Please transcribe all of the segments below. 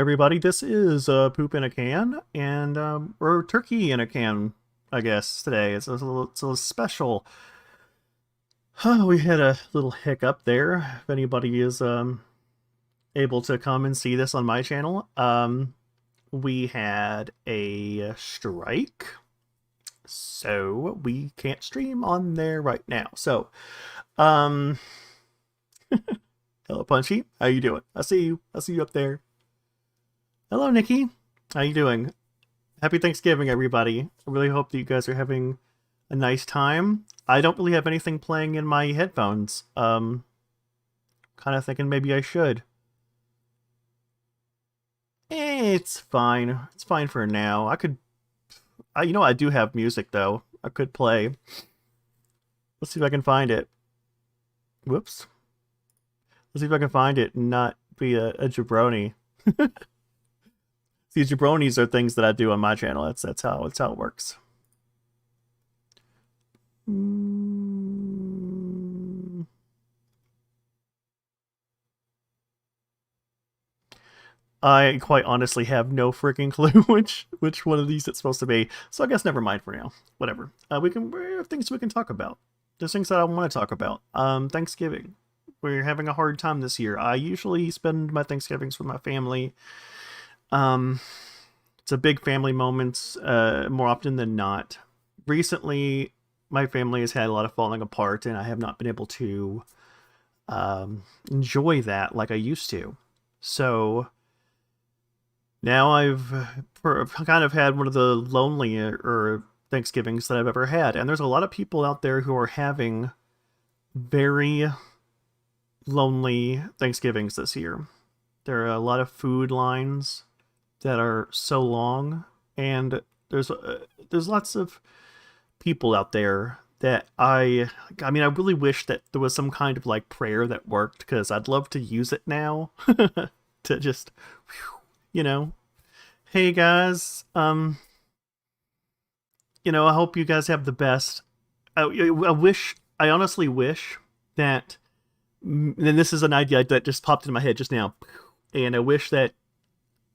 everybody. This is Poop in a Can, and or Turkey in a Can, I guess, today. It's a special. We had a little hiccup there. If anybody is able to come and see this on my channel, we had a strike, so we can't stream on there right now. So, um, hello, Punchy. How you doing? I see you. I see you up there. Hello, Nikki. How you doing? Happy Thanksgiving, everybody. I really hope that you guys are having a nice time. I don't really have anything playing in my headphones. Kind of thinking maybe I should. It's fine. It's fine for now. I do have music, though. I could play. Let's see if I can find it. Whoops. Let's see if I can find it and not be a jabroni. See, jabronis are things that I do on my channel. That's how it works. I quite honestly have no freaking clue which one of these it's supposed to be. So I guess never mind for now. Whatever. We have things we can talk about. There's things that I want to talk about. Thanksgiving. We're having a hard time this year. I usually spend my Thanksgivings with my family. It's a big family moment, more often than not. Recently, my family has had a lot of falling apart, and I have not been able to enjoy that like I used to. So now I've kind of had one of the lonelier Thanksgivings that I've ever had, and there's a lot of people out there who are having very lonely Thanksgivings this year. There are a lot of food lines that are so long, and there's lots of people out there that I really wish that there was some kind of like prayer that worked, because I'd love to use it now to just, hey guys, I hope you guys have the best. I honestly wish that, and this is an idea that just popped into my head just now, and I wish that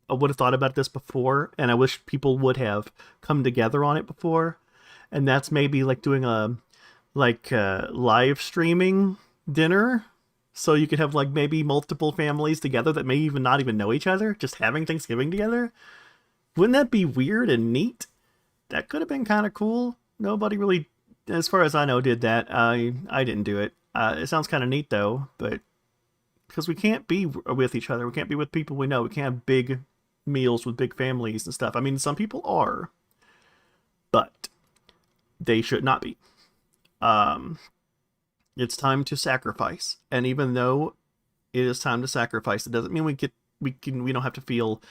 I would have thought about this before, and I wish people would have come together on it before. And that's maybe like doing a live streaming dinner, so you could have like maybe multiple families together that may even not even know each other, just having Thanksgiving together. Wouldn't that be weird and neat? That could have been kind of cool. Nobody really, as far as I know, did that. I didn't do it. It sounds kind of neat though, but because we can't be with each other, we can't be with people we know. We can't have big meals with big families and stuff. I mean, some people are, but they should not be. It's time to sacrifice, and even though it is time to sacrifice, it doesn't mean we don't have to feel.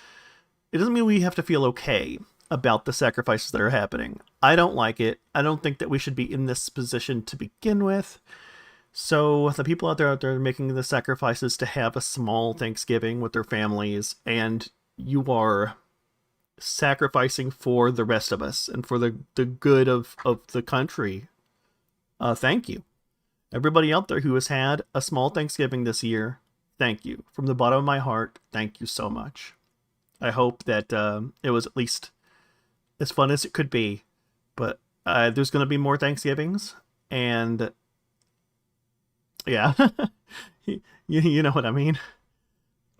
It doesn't mean we have to feel okay about the sacrifices that are happening. I don't like it. I don't think that we should be in this position to begin with. So the people out there making the sacrifices to have a small Thanksgiving with their families, and you are sacrificing for the rest of us and for the good of the country. Thank you. Everybody out there who has had a small Thanksgiving this year, thank you. From the bottom of my heart, thank you so much. I hope that it was at least as fun as it could be. But there's going to be more Thanksgivings, and yeah, you know what I mean.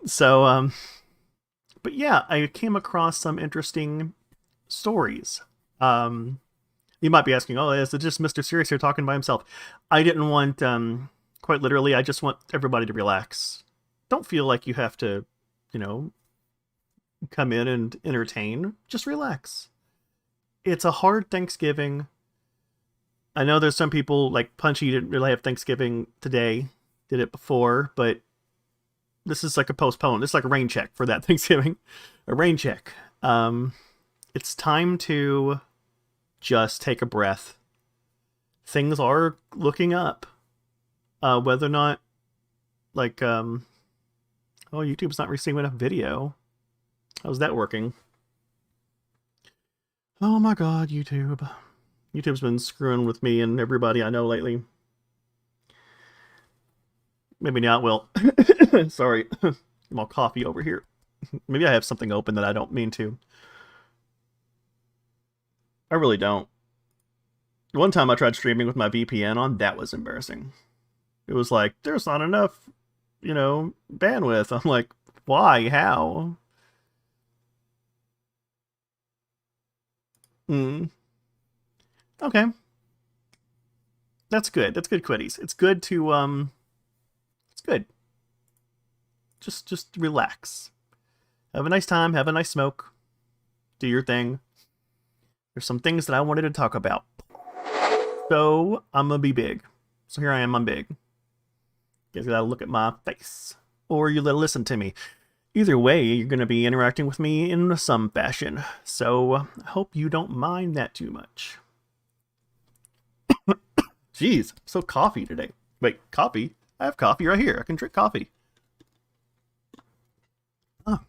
So, but yeah, I came across some interesting stories. You might be asking, oh, is it just Mr. Serious here talking by himself? I didn't want, quite literally, I just want everybody to relax. Don't feel like you have to, come in and entertain. Just relax. It's a hard Thanksgiving. I know there's some people, like Punchy didn't really have Thanksgiving today, did it before, but this is like a postpone. It's like a rain check for that Thanksgiving. A rain check. It's time to just take a breath. Things are looking up. Whether or not, YouTube's not receiving enough video. How's that working? Oh my god, YouTube. YouTube's been screwing with me and everybody I know lately. Maybe not. Well, sorry. I'm all coffee over here. Maybe I have something open that I don't mean to. I really don't. One time I tried streaming with my VPN on, that was embarrassing. It was like, there's not enough, bandwidth. I'm like, why? How? Hmm. Okay. That's good. That's good, Quiddies. It's good to, it's good. Just relax. Have a nice time, have a nice smoke. Do your thing. There's some things that I wanted to talk about. So, I'm gonna be big. So here I am, I'm big. You guys gotta look at my face. Or you listen to me. Either way, you're gonna be interacting with me in some fashion. So, I hope you don't mind that too much. Jeez, I'm so coffee today. Wait, coffee? I have coffee right here. I can drink coffee. Oh,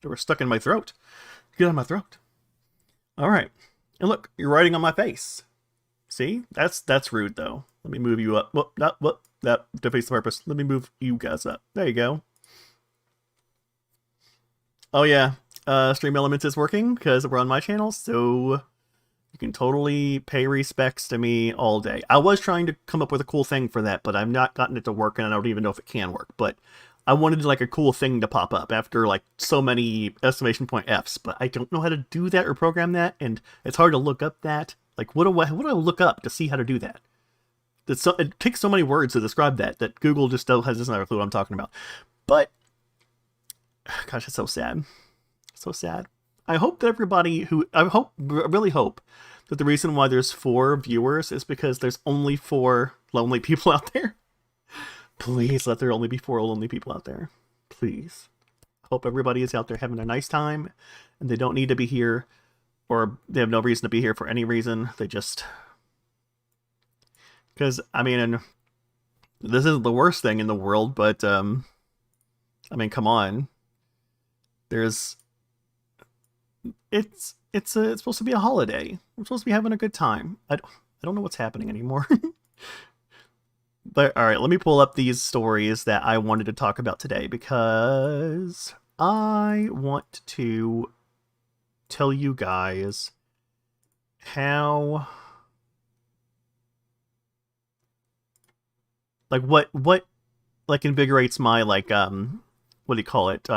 they were stuck in my throat. Get out of my throat. Alright. And look, you're writing on my face. See? That's rude, though. Let me move you up. That defeats the purpose. Let me move you guys up. There you go. Oh, yeah. Stream Elements is working because we're on my channel, so you can totally pay respects to me all day. I was trying to come up with a cool thing for that, but I've not gotten it to work, and I don't even know if it can work. But I wanted like a cool thing to pop up after like so many exclamation point Fs, but I don't know how to do that or program that, and it's hard to look up that. Like, what do I look up to see how to do that? It takes so many words to describe that Google just doesn't have a clue what I'm talking about. But gosh, it's so sad. So sad. I hope that really hope that the reason why there's 4 viewers is because there's only 4 lonely people out there. Please let there only be 4 lonely people out there. Please. Hope everybody is out there having a nice time and they don't need to be here, or they have no reason to be here for any reason. They just... Because, I mean, this isn't the worst thing in the world, but, I mean, come on. There's... It's supposed to be a holiday. We're supposed to be having a good time. I don't know what's happening anymore. But, alright, let me pull up these stories that I wanted to talk about today, because I want to tell you guys how... Like, what like, invigorates my, like, what do you call it?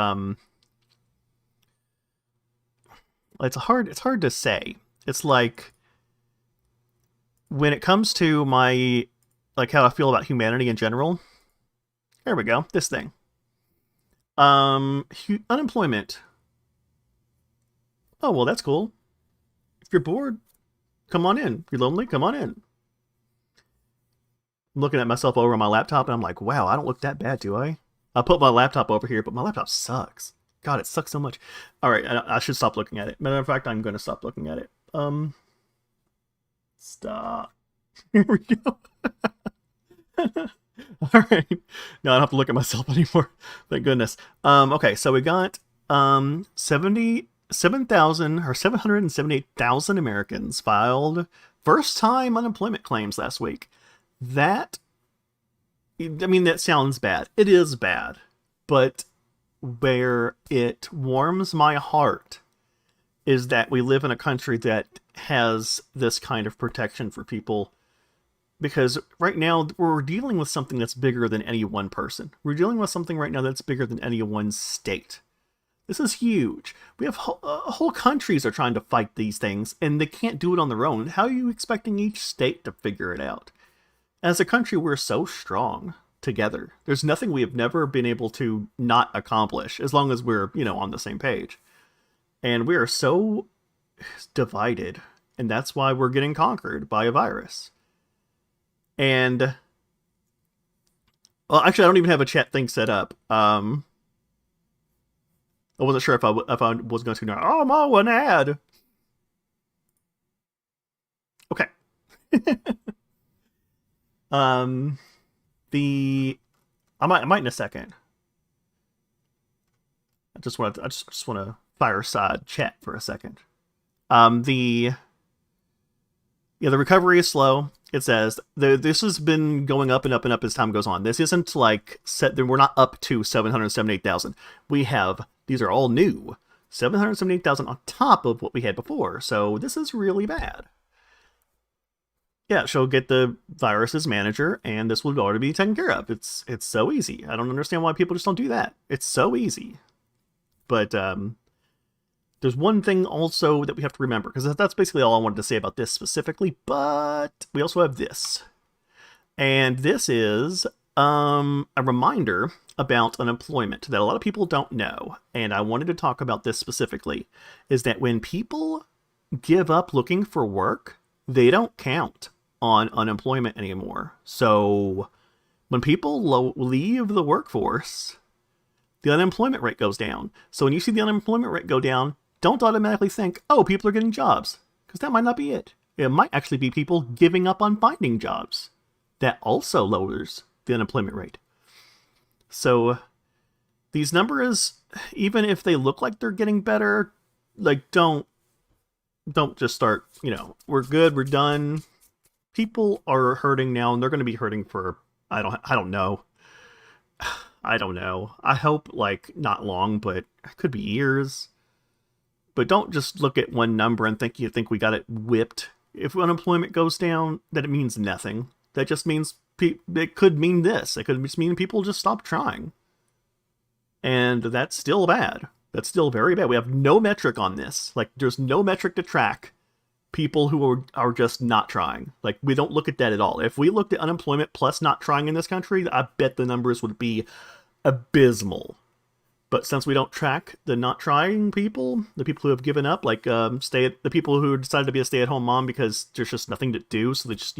It's hard to say. It's like, when it comes to my, like, how I feel about humanity in general. There we go. This thing. Unemployment. Oh, well, that's cool. If you're bored, come on in. If you're lonely, come on in. I'm looking at myself over on my laptop, and I'm like, wow, I don't look that bad, do I? I put my laptop over here, but my laptop sucks. God, it sucks so much. Alright, I should stop looking at it. Matter of fact, I'm going to stop looking at it. Stop. Here we go. Alright. No, I don't have to look at myself anymore. Thank goodness. Okay, so we got 778,000 Americans filed first-time unemployment claims last week. That, I mean, that sounds bad. It is bad. But where it warms my heart is that we live in a country that has this kind of protection for people. Because right now, we're dealing with something that's bigger than any one person. We're dealing with something right now that's bigger than any one state. This is huge. We have whole countries are trying to fight these things, and they can't do it on their own. How are you expecting each state to figure it out? As a country, we're so strong together. There's nothing we have never been able to not accomplish, as long as we're, on the same page. And we are so divided, and that's why we're getting conquered by a virus. And, well, actually, I don't even have a chat thing set up. I wasn't sure if I was going to. Oh, an ad. Okay. I might in a second. I just want to fireside chat for a second. The recovery is slow. It says this has been going up and up as time goes on. This isn't like we're not up to 778,000. We have These are all new. 778,000 on top of what we had before. So this is really bad. Yeah, she'll get the virus's manager, and this will already be taken care of. It's so easy. I don't understand why people just don't do that. It's so easy. But there's one thing also that we have to remember, because that's basically all I wanted to say about this specifically, but we also have this. And this is a reminder about unemployment that a lot of people don't know, and I wanted to talk about this specifically, is that when people give up looking for work, they don't count on unemployment anymore. So when people leave the workforce, the unemployment rate goes down. So when you see the unemployment rate go down, don't automatically think, oh, people are getting jobs, because that might not be it. It might actually be people giving up on finding jobs. That also lowers the unemployment rate. So these numbers, even if they look like they're getting better, like don't just start, we're good, we're done. People are hurting now, and they're going to be hurting for, I don't know. I don't know. I hope not long, but it could be years. But don't just look at one number and think we got it whipped. If unemployment goes down, that it means nothing. That just means it could mean this. It could just mean people just stop trying. And that's still bad. That's still very bad. We have no metric on this. There's no metric to track people who are just not trying. We don't look at that at all. If we looked at unemployment plus not trying in this country, I bet the numbers would be abysmal. But since we don't track the not trying people, the people who have given up, the people who decided to be a stay-at-home mom because there's just nothing to do, so they just,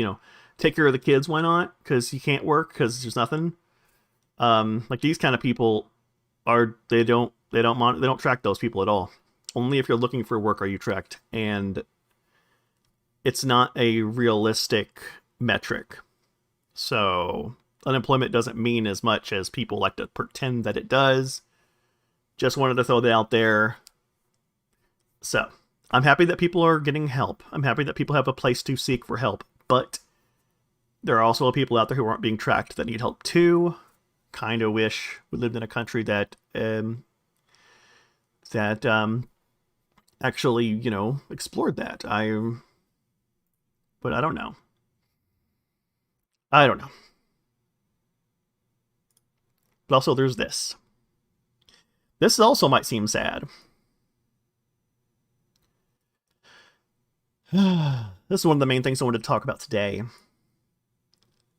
take care of the kids, why not? Because you can't work because there's nothing. These kind of people they don't track those people at all. Only if you're looking for work are you tracked, and it's not a realistic metric. So unemployment doesn't mean as much as people like to pretend that it does. Just wanted to throw that out there. So I'm happy that people are getting help. I'm happy that people have a place to seek for help, but there are also people out there who aren't being tracked that need help too. Kind of wish we lived in a country that actually, explored that. But I don't know. But also there's this. This also might seem sad. This is one of the main things I wanted to talk about today.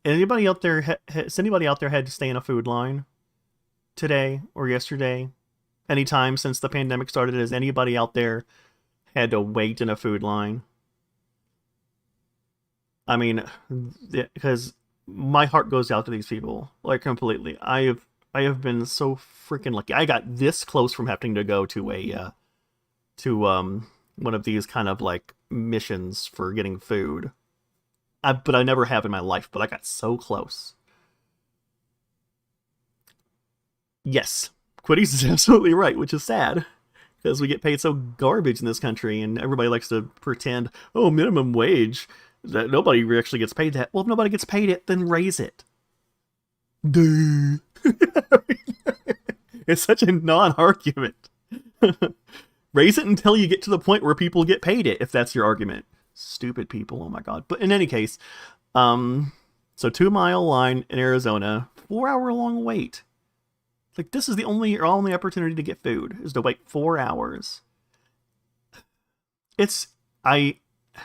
Anybody out there had to stay in a food line today or yesterday? Anytime since the pandemic started, has anybody out there had to wait in a food line? I mean, because my heart goes out to these people, completely. I have been so freaking lucky. I got this close from having to go to one of these kind of missions for getting food. But I never have in my life, but I got so close. Yes, Quiddies is absolutely right, which is sad, because we get paid so garbage in this country, and everybody likes to pretend, oh, minimum wage, that nobody actually gets paid that. Well, if nobody gets paid it, then raise it. Duh. It's such a non-argument. Raise it until you get to the point where people get paid it, if that's your argument. Stupid people, oh my god. But in any case, so 2-mile line in Arizona, 4-hour long wait. This is the only opportunity to get food, is to wait 4 hours.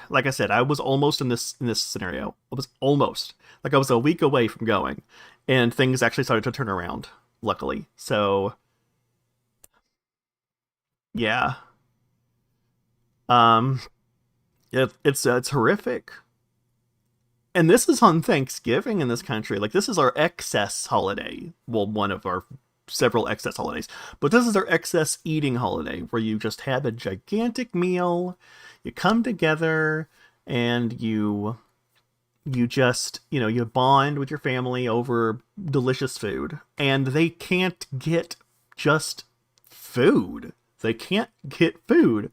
Like I said, I was almost in this scenario. I was almost. I was a week away from going, and things actually started to turn around, luckily. So yeah. It's horrific. And this is on Thanksgiving in this country. This is our excess holiday. Well, one of our several excess holidays. But this is our excess eating holiday, where you just have a gigantic meal, you come together, and you just, you bond with your family over delicious food. And they can't get just food. They can't get food.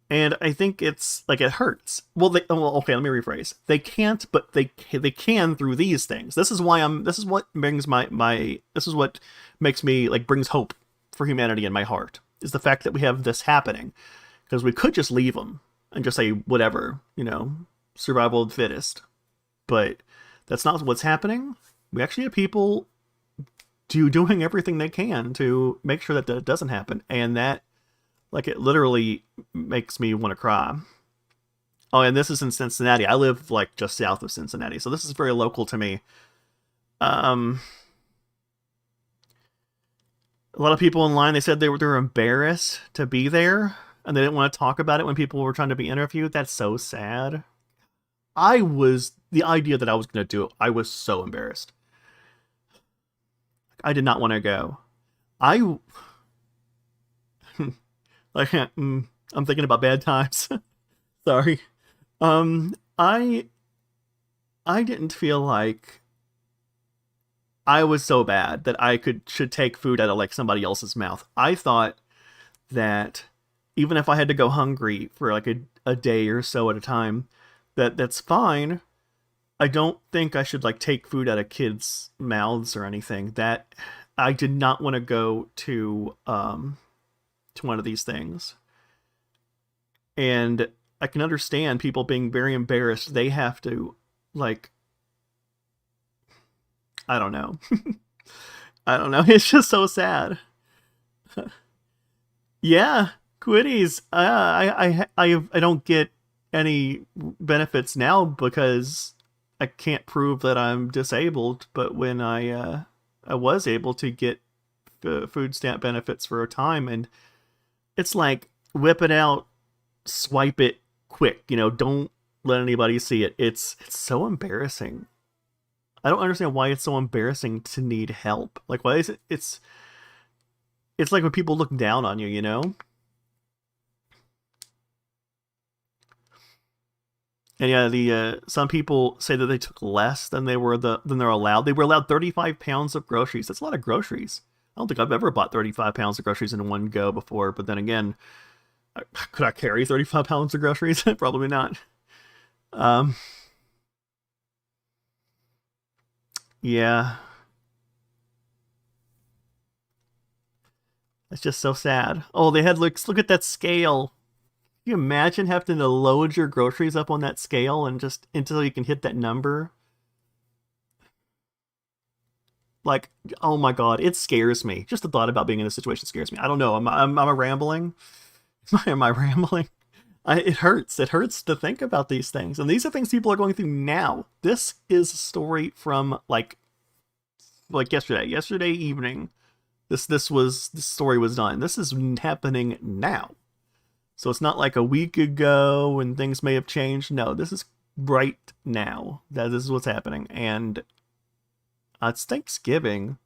And I think it's like it hurts. Okay, let me rephrase. They can't, but they can through these things. This is why I'm. This is what brings my. This is what makes me like brings hope for humanity in my heart. Is the fact that we have this happening, because we could just leave them and just say whatever, survival of the fittest. But that's not what's happening. We actually have people doing everything they can to make sure that doesn't happen, and that. Like, it literally makes me want to cry. Oh, and this is in Cincinnati. I live, like, just south of Cincinnati, so this is very local to me. A lot of people in line, they said they were embarrassed to be there, and they didn't want to talk about it when people were trying to be interviewed. That's so sad. The idea that I was going to do it, I was so embarrassed. I did not want to go. Like, I'm thinking about bad times. Sorry. I didn't feel like I was so bad that I should take food out of like somebody else's mouth. I thought that even if I had to go hungry for like a day or so at a time, that's fine. I don't think I should like take food out of kids' mouths or anything. That I did not want to go to one of these things. And I can understand people being very embarrassed. They have to, like, I don't know. I don't know. It's just so sad. Yeah, quitties. I don't get any benefits now because I can't prove that I'm disabled. But when I was able to get food stamp benefits for a time, and it's like whip it out, swipe it quick. Don't let anybody see it. It's so embarrassing. I don't understand why it's so embarrassing to need help. Like, why is it? It's like when people look down on you. And yeah, the some people say that they took less than they're allowed. They were allowed 35 pounds of groceries. That's a lot of groceries. I don't think I've ever bought 35 pounds of groceries in one go before. But then again, could I carry 35 pounds of groceries? Probably not. Yeah. It's just so sad. Oh, they had look at that scale. Can you imagine having to load your groceries up on that scale and just until you can hit that number? Like, oh my god, it scares me. Just the thought about being in this situation scares me. I don't know. Am I rambling? Am I rambling? It hurts. It hurts to think about these things. And these are things people are going through now. This is a story from like yesterday. Yesterday evening. This story was done. This is happening now. So it's not like a week ago and things may have changed. No, this is right now. This is what's happening. And it's Thanksgiving.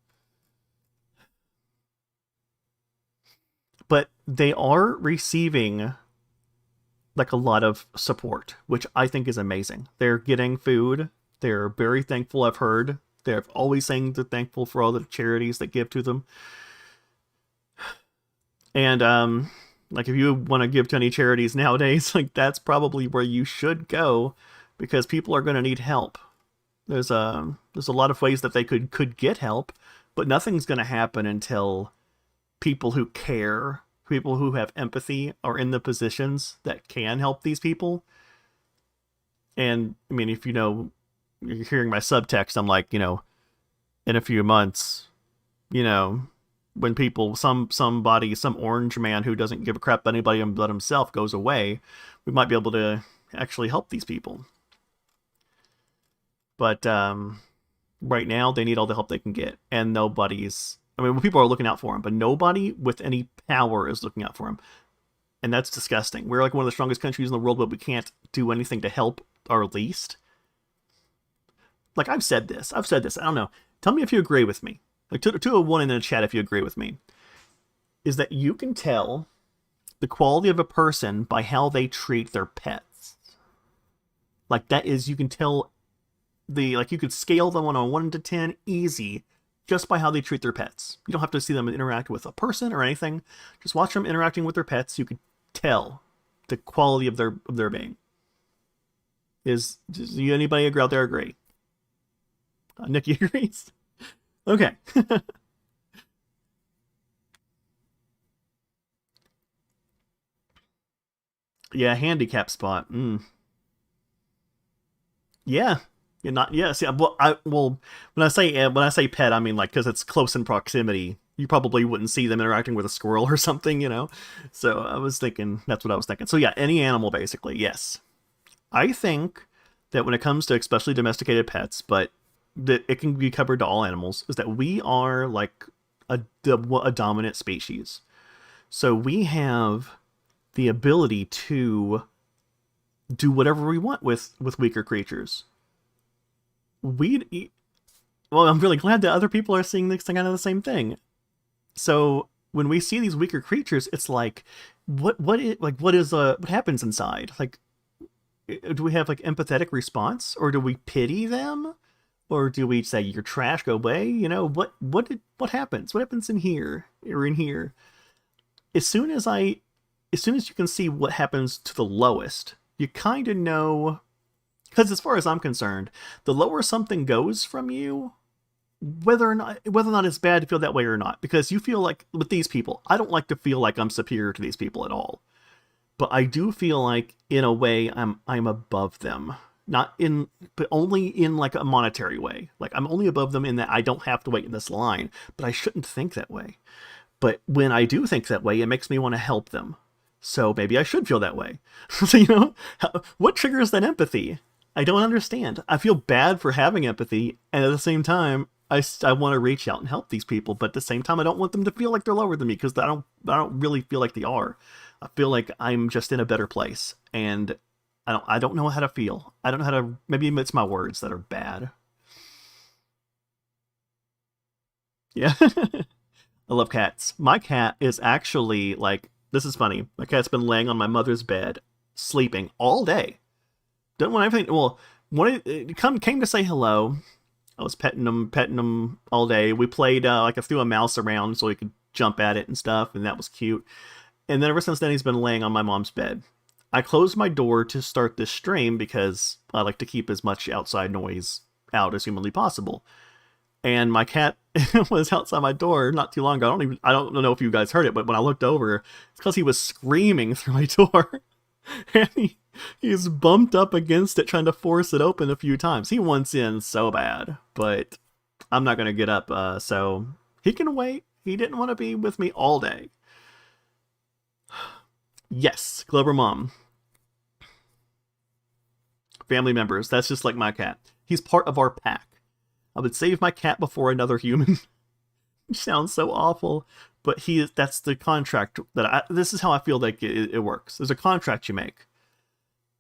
But they are receiving like a lot of support, which I think is amazing. They're getting food. They're very thankful, I've heard. They're always saying they're thankful for all the charities that give to them. And like if you want to give to any charities nowadays, like that's probably where you should go because people are going to need help. There's a lot of ways that they could get help, but nothing's going to happen until people who care, people who have empathy are in the positions that can help these people. And I mean, if you're hearing my subtext, I'm like, in a few months, when people, some orange man who doesn't give a crap about anybody but himself goes away, we might be able to actually help these people. But right now, they need all the help they can get, and people are looking out for them, but nobody with any power is looking out for them. And that's disgusting. We're like one of the strongest countries in the world, but we can't do anything to help our least. Like, I've said this. I don't know. Tell me if you agree with me. Like, 201 in the chat if you agree with me. Is that you can tell the quality of a person by how they treat their pets. Like, that is, you can tell you could scale them on a 1 to 10 easy just by how they treat their pets. You don't have to see them interact with a person or anything. Just watch them interacting with their pets. You could tell the quality of their being. Does anybody out there agree? Nikki agrees. Okay. Yeah, handicap spot. Yeah. You're not. Yes. Yeah. Well, when I say pet, I mean like because it's close in proximity. You probably wouldn't see them interacting with a squirrel or something, you know. So I was thinking that's what I was thinking. So yeah, any animal basically. Yes. I think that when it comes to especially domesticated pets, but that it can be covered to all animals, is that we are like a dominant species. So we have the ability to do whatever we want with weaker creatures. We well, I'm really glad that other people are seeing this kind of the same thing. So when we see these weaker creatures, it's like, what happens inside? Like, do we have like empathetic response, or do we pity them, or do we say you're trash, go away? You know what happens? What happens in here or in here? As soon as you can see what happens to the lowest, you kind of know. Because as far as I'm concerned, the lower something goes from you, whether or not it's bad to feel that way or not, because you feel like with these people, I don't like to feel like I'm superior to these people at all, but I do feel like in a way I'm above them, not in, but only in like a monetary way. Like I'm only above them in that I don't have to wait in this line, but I shouldn't think that way. But when I do think that way, it makes me want to help them. So maybe I should feel that way. So, what triggers that empathy? I don't understand. I feel bad for having empathy, and at the same time, I want to reach out and help these people, but at the same time, I don't want them to feel like they're lower than me, because I don't really feel like they are. I feel like I'm just in a better place, and I don't know how to feel. I don't know how to. Maybe it's my words that are bad. Yeah. I love cats. My cat is actually like, this is funny. My cat's been laying on my mother's bed, sleeping all day. Don't want everything. Well, when it came to say hello, I was petting him all day. We played like I threw a mouse around so he could jump at it and stuff, and that was cute. And then ever since then, he's been laying on my mom's bed. I closed my door to start this stream because I like to keep as much outside noise out as humanly possible. And my cat was outside my door not too long ago. I don't know if you guys heard it, but when I looked over, it's because he was screaming through my door. And he's bumped up against it trying to force it open a few times. He wants in so bad, but I'm not going to get up, so he can wait. He didn't want to be with me all day. Yes, Glover Mom. Family members, that's just like my cat. He's part of our pack. I would save my cat before another human. Sounds so awful, but that's the contract this is how I feel like it works. There's a contract you make.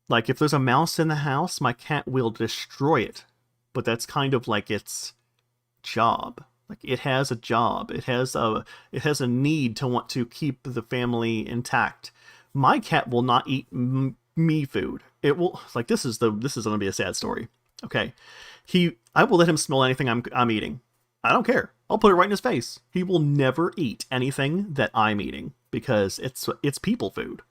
Like if there's a mouse in the house, my cat will destroy it. But that's kind of like its job. Like it has a job. It has a need to want to keep the family intact. My cat will not eat me food. It will, like, this is going to be a sad story. Okay. I will let him smell anything I'm eating. I don't care. I'll put it right in his face. He will never eat anything that I'm eating because it's people food.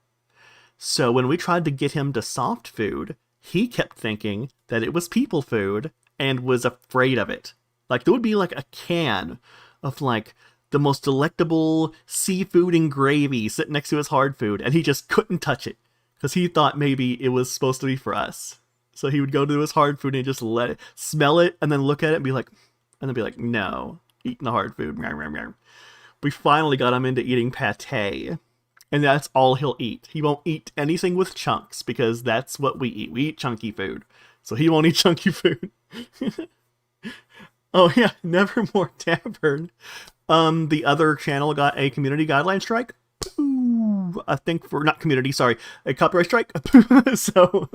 So when we tried to get him to soft food, he kept thinking that it was people food and was afraid of it. Like there would be like a can of like the most delectable seafood and gravy sitting next to his hard food, and he just couldn't touch it because he thought maybe it was supposed to be for us. So he would go to his hard food and just let it smell it and then look at it and be like, no, eating the hard food. We finally got him into eating pate, and that's all he'll eat. He won't eat anything with chunks because that's what we eat. We eat chunky food. So he won't eat chunky food. Oh yeah, Nevermore Tavern. The other channel got a community guideline strike. Ooh, I think for not community, sorry, a copyright strike. So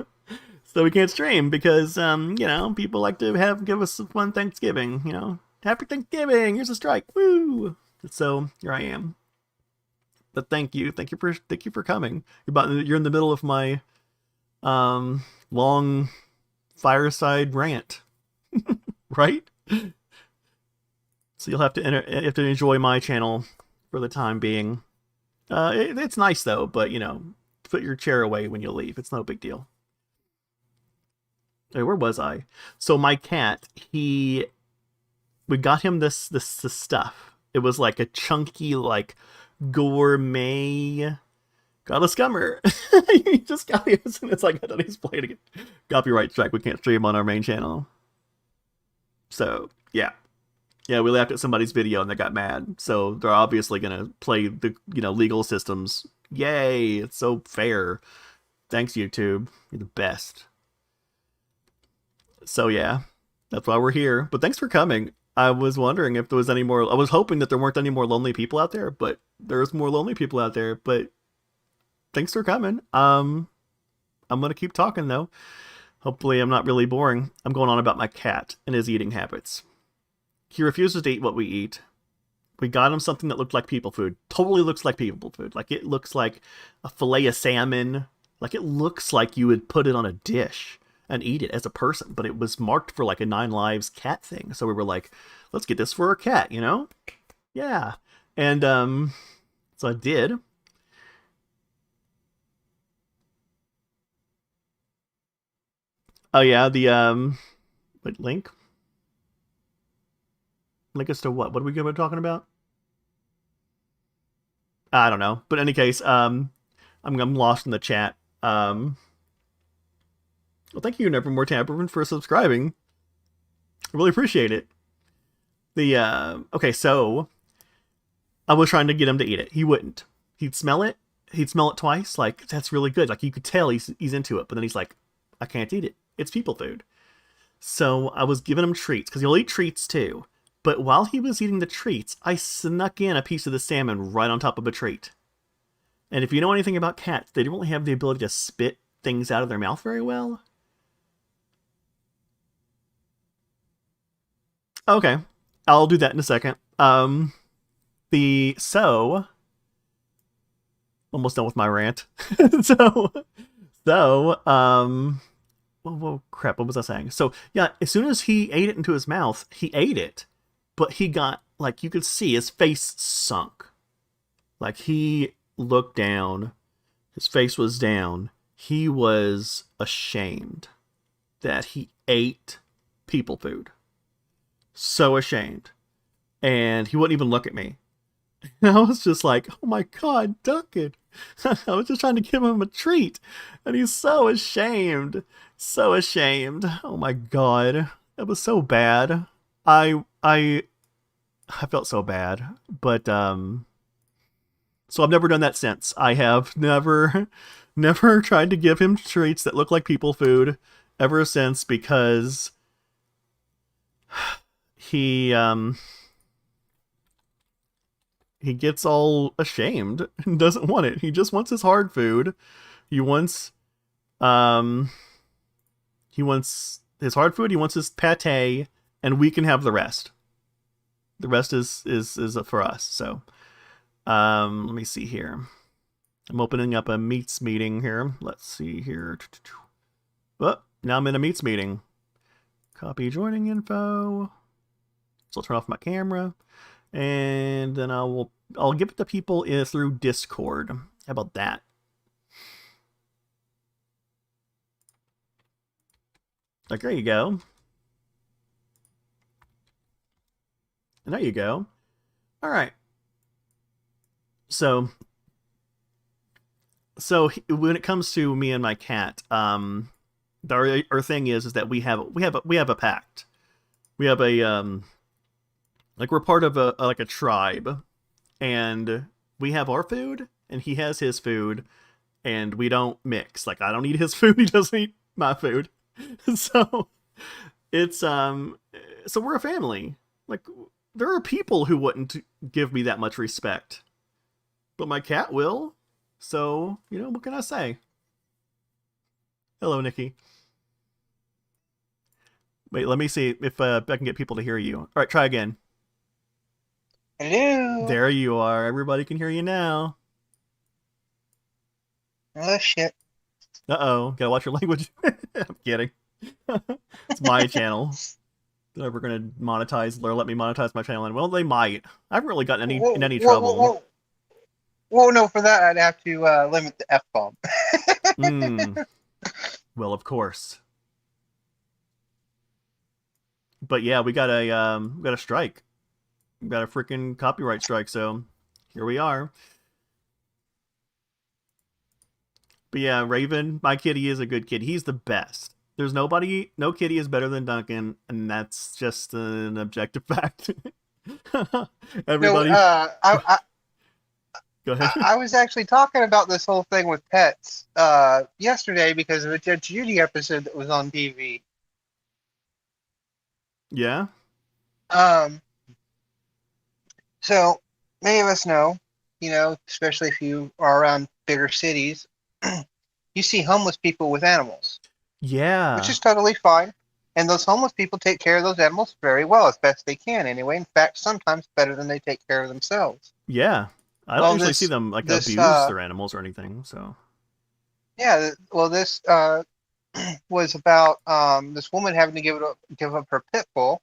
we can't stream because people like to give us a fun Thanksgiving. Happy Thanksgiving. Here's a strike. Woo! So here I am. But thank you for coming. You're in the middle of my long fireside rant, right? So you'll have to enjoy my channel for the time being. It's nice though, but put your chair away when you leave. It's no big deal. Hey, where was I? So my cat, we got him this stuff. It was like a chunky, like gourmet. Got a scummer. He just got it, and it's like I thought he's playing again. Copyright strike. We can't stream on our main channel. So yeah, we laughed at somebody's video and they got mad. So they're obviously gonna play the legal systems. Yay! It's so fair. Thanks, YouTube. You're the best. So yeah, that's why we're here. But thanks for coming. I was wondering if there was any more. I was hoping that there weren't any more lonely people out there, but there's more lonely people out there. But thanks for coming. I'm gonna keep talking though. Hopefully I'm not really boring. I'm going on about my cat and his eating habits. He refuses to eat what we eat. We got him something that looked like people food. Totally looks like people food. Like it looks like a fillet of salmon. Like it looks like you would put it on a dish and eat it as a person, but it was marked for like a 9 Lives cat thing. So we were like, let's get this for our cat, Yeah. And so I did. Oh yeah, the wait, link us to what? What are we gonna be talking about? I don't know. But in any case, I'm lost in the chat. Well, thank you, Nevermore Tavern, for subscribing. I really appreciate it. Okay, so I was trying to get him to eat it. He wouldn't. He'd smell it. He'd smell it twice. Like, that's really good. Like, you could tell he's into it. But then he's like, I can't eat it. It's people food. So I was giving him treats, because he'll eat treats too. But while he was eating the treats, I snuck in a piece of the salmon right on top of a treat. And if you know anything about cats, they don't really have the ability to spit things out of their mouth very well. Okay, I'll do that in a second. Almost done with my rant. Whoa, crap, what was I saying? So, yeah, as soon as he ate it into his mouth, he ate it, but he got, like, you could see his face sunk. Like, he looked down, his face was down, he was ashamed that he ate people food. So ashamed. And he wouldn't even look at me. And I was just like, oh my god, Duncan. I was just trying to give him a treat. And he's so ashamed. So ashamed. Oh my god. It was so bad. I felt so bad. But, so I've never done that since. I have never tried to give him treats that look like people food ever since, because he gets all ashamed and doesn't want it. He just wants his hard food. He wants his hard food, he wants his pate, and we can have the rest. The rest is for us. So let me see here. I'm opening up a meets meeting here. Let's see here. Oh, now I'm in a meets meeting. Copy joining info. So I'll turn off my camera, and then I'll give it to people through Discord. How about that? Like, there you go. And there you go. All right. So when it comes to me and my cat, our thing is that we have a pact. We have a like, we're part of a tribe, and we have our food and he has his food, and we don't mix. Like, I don't eat his food, he doesn't eat my food. So it's so we're a family. Like, there are people who wouldn't give me that much respect, but my cat will. So, what can I say? Hello, Nikki. Wait, let me see if I can get people to hear you. All right, try again. Hello. There you are. Everybody can hear you now. Oh, shit. Uh-oh. Gotta watch your language. I'm kidding. It's my channel. They're never gonna monetize or let me monetize my channel. And, well, they might. I haven't really gotten in any trouble. Whoa. Well, no, for that I'd have to limit the F-bomb. Mm, well, of course. But yeah, we got a strike. We got a freaking copyright strike. So here we are. But yeah, Ravyn, my kitty is a good kitty. He's the best. There's nobody, no kitty is better than Duncan, and that's just an objective fact. No, Everybody, go ahead. I was actually talking about this whole thing with pets yesterday because of a Judge Judy episode that was on TV. Yeah, Um, so many of us know, especially if you are around bigger cities, you see homeless people with animals, which yeah, is totally fine. And those homeless people take care of those animals very well, as best they can anyway. In fact, sometimes better than they take care of themselves. yeah. I don't Well, usually see this them like this abuse their animals or anything. So yeah, well this was about this woman having to give up her pit bull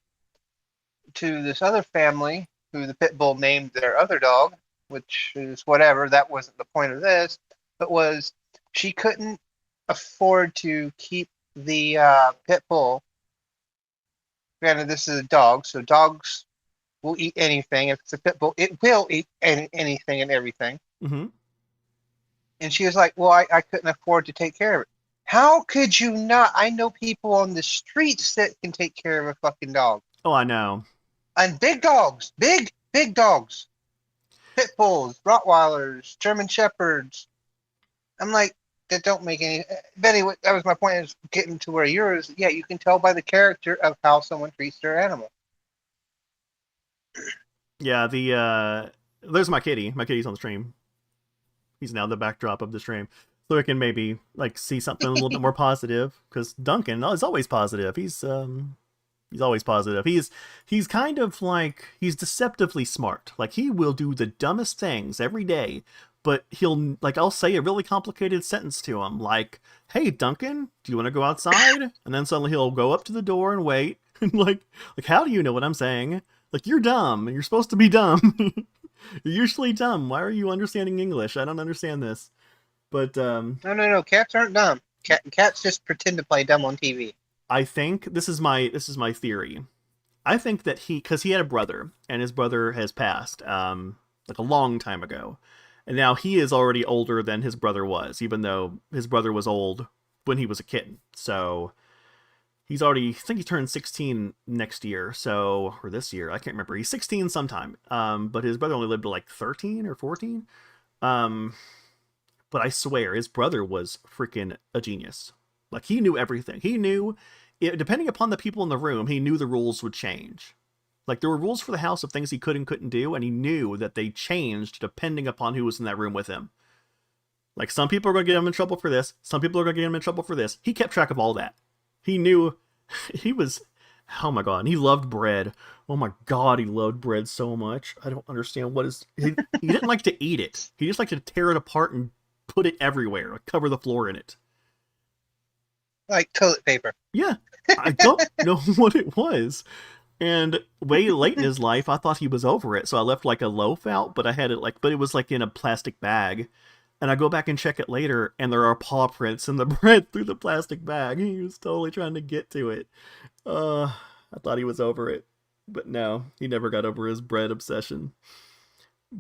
to this other family who the pit bull named their other dog, which is whatever. That wasn't the point of this, but was she couldn't afford to keep the pit bull. Granted, this is a dog, so dogs will eat anything. If it's a pit bull, it will eat anything and everything. mm-hmm. And she was like, "Well, I couldn't afford to take care of it." How could you not? I know people on the streets that can take care of a fucking dog. Oh, I know. And big dogs, big dogs, pit bulls, Rottweilers, German Shepherds. I'm like, that don't make any. But anyway, that was my point. Is getting to where yours. Yeah, you can tell by the character of how someone treats their animal. Yeah, the there's my kitty. My kitty's on the stream. He's now the backdrop of the stream, so we can maybe like see something a little bit more positive. Because Duncan is always positive. He's always positive. He's kind of like he's deceptively smart. Like he will do the dumbest things every day, but he'll like I'll say a really complicated sentence to him, like, "Hey Duncan, do you want to go outside?" And then suddenly he'll go up to the door and wait, and like how do you know what I'm saying? Like you're dumb. You're supposed to be dumb. You're usually dumb. Why are you understanding English? I don't understand this. But No, no, no. Cats aren't dumb. Cats just pretend to play dumb on TV. I think this is my theory. I think that because he had a brother and his brother has passed like a long time ago, and now he is already older than his brother was, even though his brother was old when he was a kitten. So he's already I think he turned 16 next year, so or this year I can't remember. He's 16 sometime. But his brother only lived to like 13 or 14. Um, but I swear his brother was freaking a genius. Like he knew everything. He knew depending upon the people in the room, he knew the rules would change. Like there were rules for the house of things he could and couldn't do, and he knew that they changed depending upon who was in that room with him. Like some people are going to get him in trouble for this, some people are going to get him in trouble for this. He kept track of all that. He knew he was. Oh my god, and he loved bread. Oh my god, he loved bread so much. I don't understand what is. He didn't like to eat it. He just liked to tear it apart and put it everywhere, like cover the floor in it. Like toilet paper. Yeah, I don't know what it was. And way late in his life, I thought he was over it, so I left like a loaf out, but I had it like, but it was like in a plastic bag. And I go back and check it later, and there are paw prints in the bread through the plastic bag. He was totally trying to get to it. Uh, I thought he was over it, but no, he never got over his bread obsession.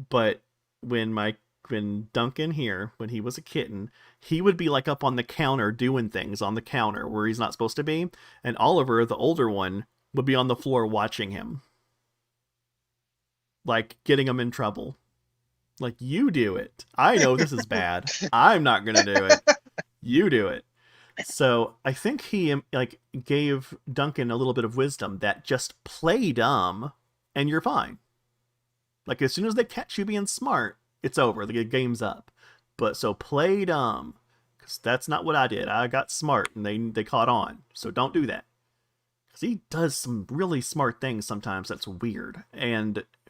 But when my when Duncan here, when he was a kitten, he would be like up on the counter doing things on the counter where he's not supposed to be, and Oliver, the older one, would be on the floor watching him, like getting him in trouble. Like you do it. I know this is bad. I'm not gonna do it. You do it. So I think he like gave Duncan a little bit of wisdom that just play dumb, and you're fine. Like as soon as they catch you being smart, it's over. The game's up. But so play dumb, because that's not what I did. I got smart, and they caught on. So don't do that. Because he does some really smart things sometimes. That's weird.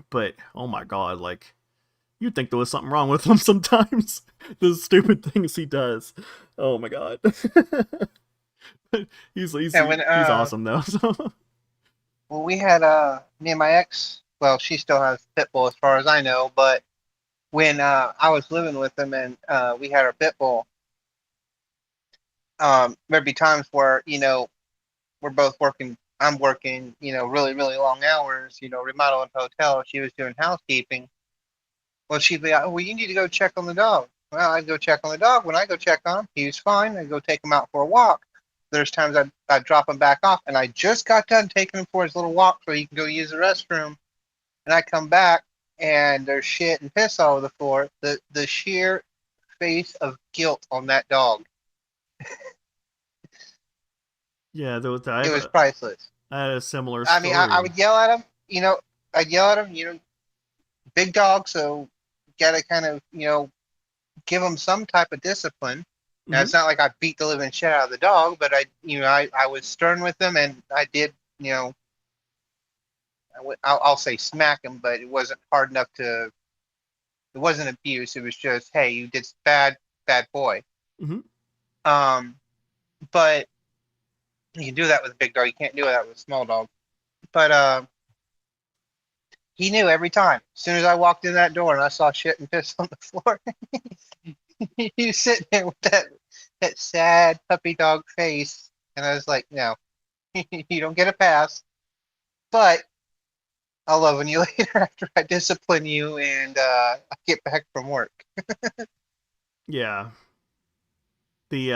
But oh my god, like you'd think there was something wrong with him sometimes. The stupid things he does. Oh my god. And when He's awesome though. So. when we had me and my ex, well, she still has pit bull as far as I know, but when I was living with them and we had our pit bull, there'd be times where, we're both working. I'm working, really, really long hours, remodeling a hotel. She was doing housekeeping. Well, she'd be like, oh, well, you need to go check on the dog. Well, I'd go check on the dog. When I go check on him, he was fine. I'd go take him out for a walk. There's times I'd drop him back off, and I just got done taking him for his little walk so he can go use the restroom. And I come back, and there's shit and piss all over the floor. The sheer face of guilt on that dog. Yeah, It was priceless. I had a similar I story. mean, I would yell at him. I'd yell at him. Big dog, so gotta kind of give him some type of discipline. Now it's not like I beat the living shit out of the dog, but I was stern with him, and I did I'll say smack him, but it wasn't hard enough to. It wasn't abuse. It was just, hey, you did bad boy. Mm-hmm. But you can do that with a big dog. You can't do that with a small dog. But he knew every time. As soon as I walked in that door and I saw shit and piss on the floor, he was sitting there with that sad puppy dog face, and I was like, no, you don't get a pass. But I'll love on you later after I discipline you and I get back from work. Yeah. The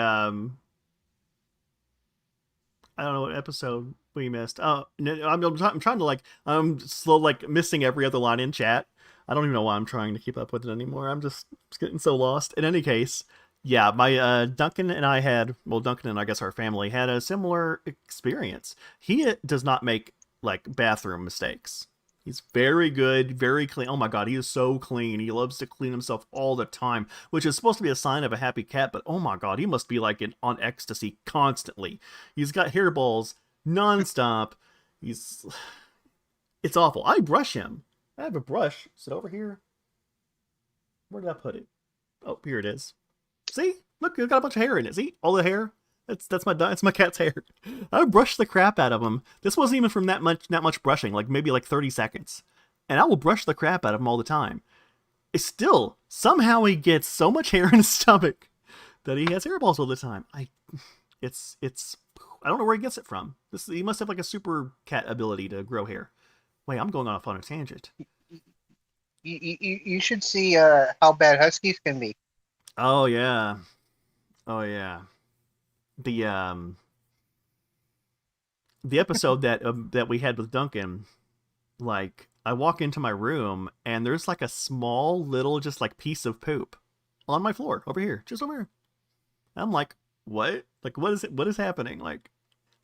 I don't know what episode we missed. Oh, no, I'm trying to I'm slow missing every other line in chat. I don't even know why I'm trying to keep up with it anymore. I'm just getting so lost. In any case, yeah, my Duncan and I had, well, Duncan and I guess our family had a similar experience. He does not make bathroom mistakes. He's very good, very clean. Oh my god, he is so clean. He loves to clean himself all the time, which is supposed to be a sign of a happy cat, but oh my god, he must be on ecstasy constantly. He's got hairballs nonstop. It's awful. I brush him. I have a brush. Is it over here? Where did I put it? Oh, here it is. See? Look, it's got a bunch of hair in it. See? All the hair? That's my cat's hair. I brushed the crap out of him. This wasn't even from that much brushing, maybe 30 seconds. And I will brush the crap out of him all the time. It's still, somehow he gets so much hair in his stomach that he has hairballs all the time. I don't know where he gets it from. He must have a super cat ability to grow hair. Wait, I'm going off on a tangent. You should see how bad huskies can be. Oh yeah. The episode that we had with Duncan, I walk into my room and there's a small little just piece of poop on my floor over here, just over here. I'm like, what? What is it? What is happening? I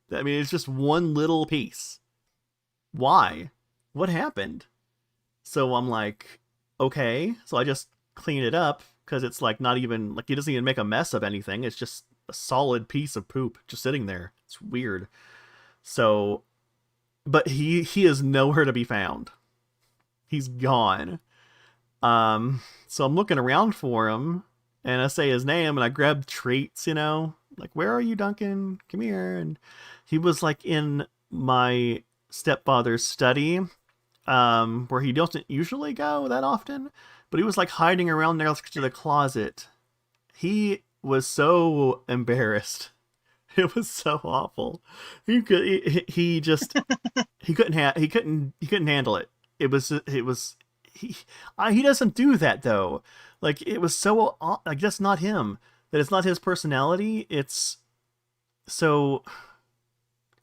mean, it's just one little piece. Why? What happened? So I'm like, okay. So I just clean it up because it's not even he doesn't even make a mess of anything. It's just a solid piece of poop just sitting there. It's weird. So, but he is nowhere to be found. He's gone. So I'm looking around for him, and I say his name, and I grab treats, where are you, Duncan? Come here. And he was in my stepfather's study, where he doesn't usually go that often, but he was hiding around there to the closet. He was so embarrassed. It was so awful. He just he couldn't handle it. He doesn't do that though. It was so that's not him. That it's not his personality. It's so.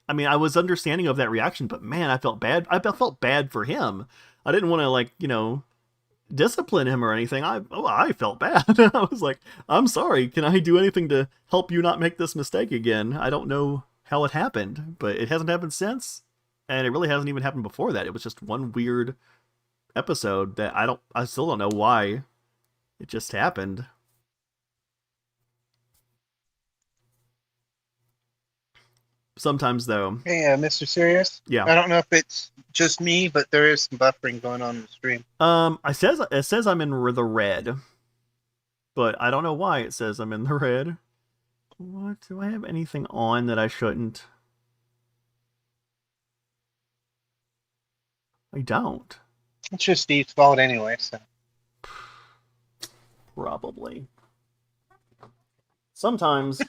I mean, I was understanding of that reaction, but man, I felt bad. I felt bad for him. I didn't want to discipline him or anything. I felt bad. I was like, I'm sorry. Can I do anything to help you not make this mistake again? I don't know how it happened, but it hasn't happened since, and it really hasn't even happened before that. It was just one weird episode that I still don't know why it just happened. Sometimes though. Hey, Mr. Serious? Yeah. I don't know if it's just me, but there is some buffering going on in the stream. It says I'm in the red, but I don't know why it says I'm in the red. What? Do I have anything on that I shouldn't? I don't. It's just Steve's fault anyway, so. Probably. Sometimes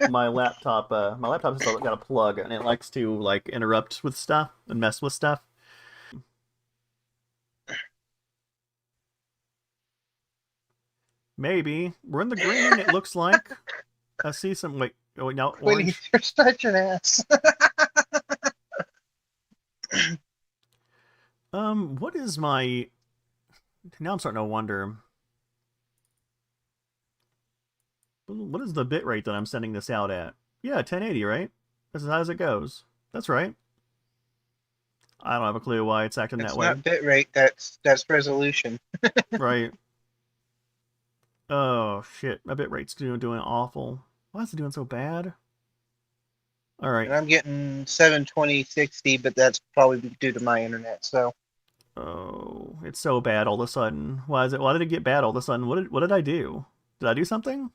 my laptop has got a plug, and it likes to like interrupt with stuff and mess with stuff. Maybe we're in the green. It looks like I see some. Wait, oh wait, no, Quitty, orange. you're such an ass. What is my? Now I'm starting to wonder. What is the bit rate that I'm sending this out at? Yeah, 1080, right? That's as high as it goes. That's right. I don't have a clue why it's acting It's that way. not bitrate, that's resolution. Right. Oh, shit. My bit rate's doing awful. Why is it doing so bad? Alright. And I'm getting 720, 60, but that's probably due to my internet, so. Oh, it's so bad all of a sudden. Why did it get bad all of a sudden? What did I do? Did I do something?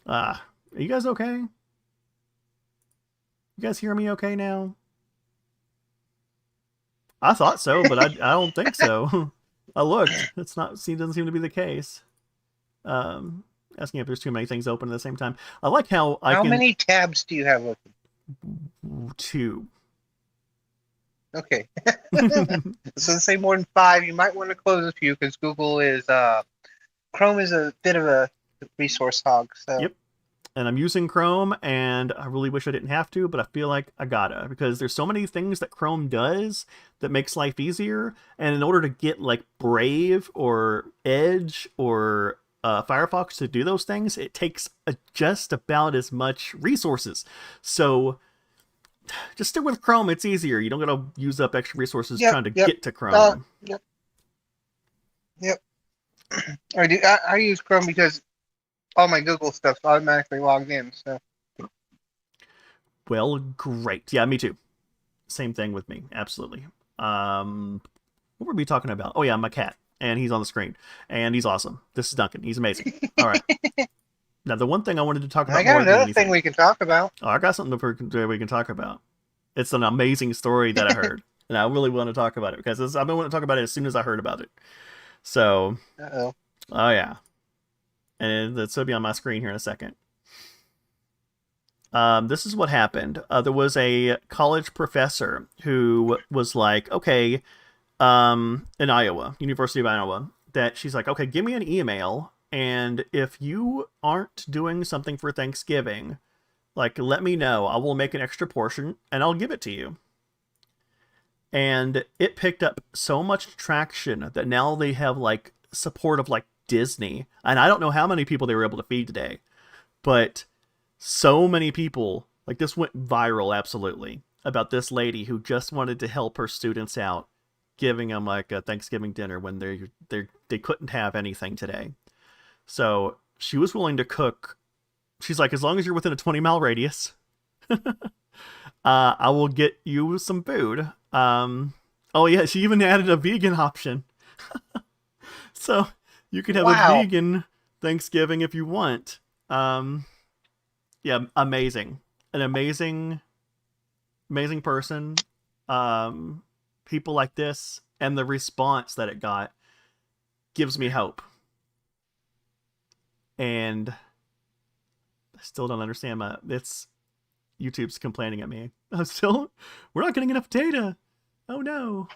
Ah, are you guys okay? You guys hear me okay now? I thought so, but I don't think so. I looked. Doesn't seem to be the case. Asking if there's too many things open at the same time. I like how How many tabs do you have open? 2. Okay. So say more than 5. You might want to close a few because Google is Chrome is a bit of a resource hog. So. Yep. And I'm using Chrome, and I really wish I didn't have to, but I feel like I gotta, because there's so many things that Chrome does that makes life easier, and in order to get, like, Brave or Edge or Firefox to do those things, it takes just about as much resources. So just stick with Chrome, it's easier. You don't gotta use up extra resources trying to get to Chrome. Yep. I use Chrome because all my Google stuff's automatically logged in, so. Well, great. Yeah, me too. Same thing with me. Absolutely. What were we talking about? Oh, yeah, my cat. And he's on the screen. And he's awesome. This is Duncan. He's amazing. All right. Now, the one thing I wanted to talk about I got another thing we can talk about. Oh, I got something we can talk about. It's an amazing story that I heard. And I really want to talk about it because I've been wanting to talk about it as soon as I heard about it. So. Uh-oh. Oh, yeah. And this will be on my screen here in a second. This is what happened. There was a college professor who was like, okay, in Iowa, University of Iowa, that she's like, okay, give me an email, and if you aren't doing something for Thanksgiving, like, let me know. I will make an extra portion, and I'll give it to you. And it picked up so much traction that now they have, like, support of, like, Disney. And I don't know how many people they were able to feed today, but so many people, like, this went viral, absolutely, about this lady who just wanted to help her students out, giving them like a Thanksgiving dinner when they couldn't have anything today. So she was willing to cook. She's like, as long as you're within a 20-mile radius, I will get you some food. Oh yeah, she even added a vegan option. So you could have a vegan Thanksgiving if you want. Yeah, amazing. An amazing person. People like this and the response that it got gives me hope. And I still don't understand YouTube's complaining at me. We're not getting enough data. Oh no.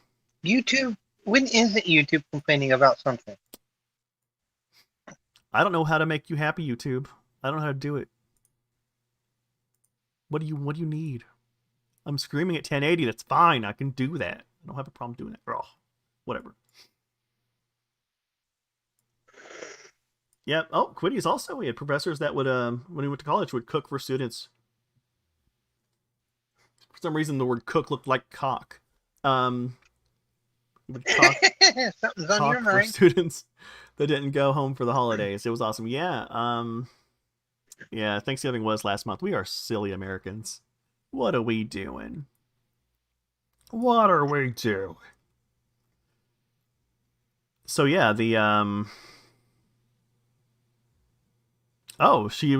YouTube, when isn't YouTube complaining about something? I don't know how to make you happy, YouTube. I don't know how to do it. What do you need? I'm screaming at 1080. That's fine. I can do that. I don't have a problem doing it. Oh, whatever. Yeah. Oh, Quiddy's also. We had professors that would, when he went to college, would cook for students. For some reason, the word cook looked like cock. Would cock, something's on your for mind. students that didn't go home for the holidays. It was awesome. Yeah. Yeah. Thanksgiving was last month. We are silly Americans. What are we doing? What are we doing? So yeah, oh, she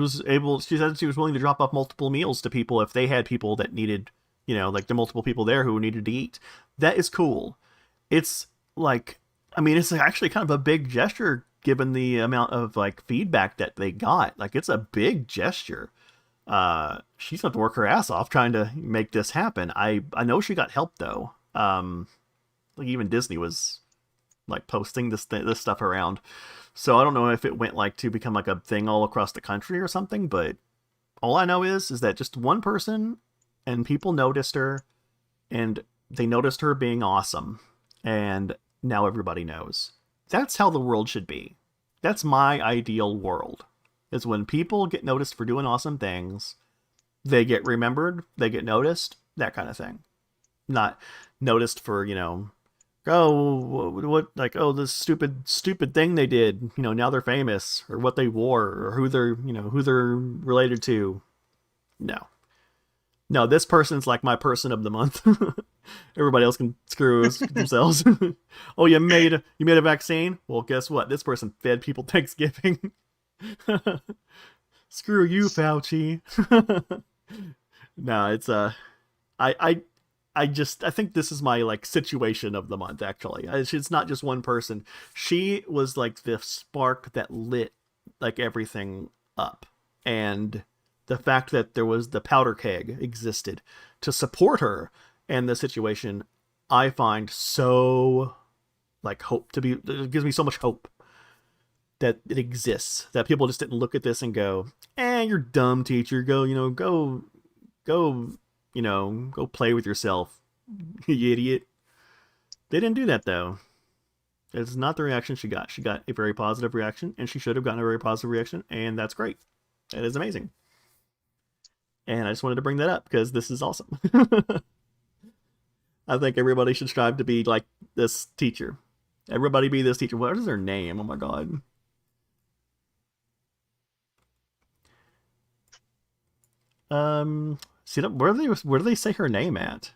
said she was willing to drop off multiple meals to people if they had people that needed, like the multiple people there who needed to eat. That is cool. It's like, I mean, it's actually kind of a big gesture given the amount of like feedback that they got. Like it's a big gesture. She's going to work her ass off trying to make this happen. I know she got help though. Like even Disney was like posting this stuff around. So I don't know if it went like to become like a thing all across the country or something, but all I know is that just one person and people noticed her, and they noticed her being awesome, and now everybody knows. That's how the world should be. That's my ideal world. Is when people get noticed for doing awesome things, they get remembered, they get noticed, that kind of thing. Not noticed for, oh, what, like, oh, this stupid thing they did, now they're famous, or what they wore, or who they're related to. No. No, this person's like my person of the month. Everybody else can screw themselves. Oh, you made a vaccine? Well, guess what? This person fed people Thanksgiving. Screw you, Fauci. No, it's I think this is my like situation of the month. Actually, it's not just one person. She was like the spark that lit like everything up, and the fact that there was the powder keg existed to support her and the situation, I find so like hope to be. It gives me so much hope that it exists, that people just didn't look at this and go, you're dumb, teacher, go go play with yourself, you idiot. They didn't do that though. It's not the reaction she got. She got a very positive reaction, and she should have gotten a very positive reaction, and that's great. That is amazing. And I just wanted to bring that up because this is awesome. I think everybody should strive to be like this teacher. Everybody be this teacher. What is their name? Oh my god. See, where do they say her name at?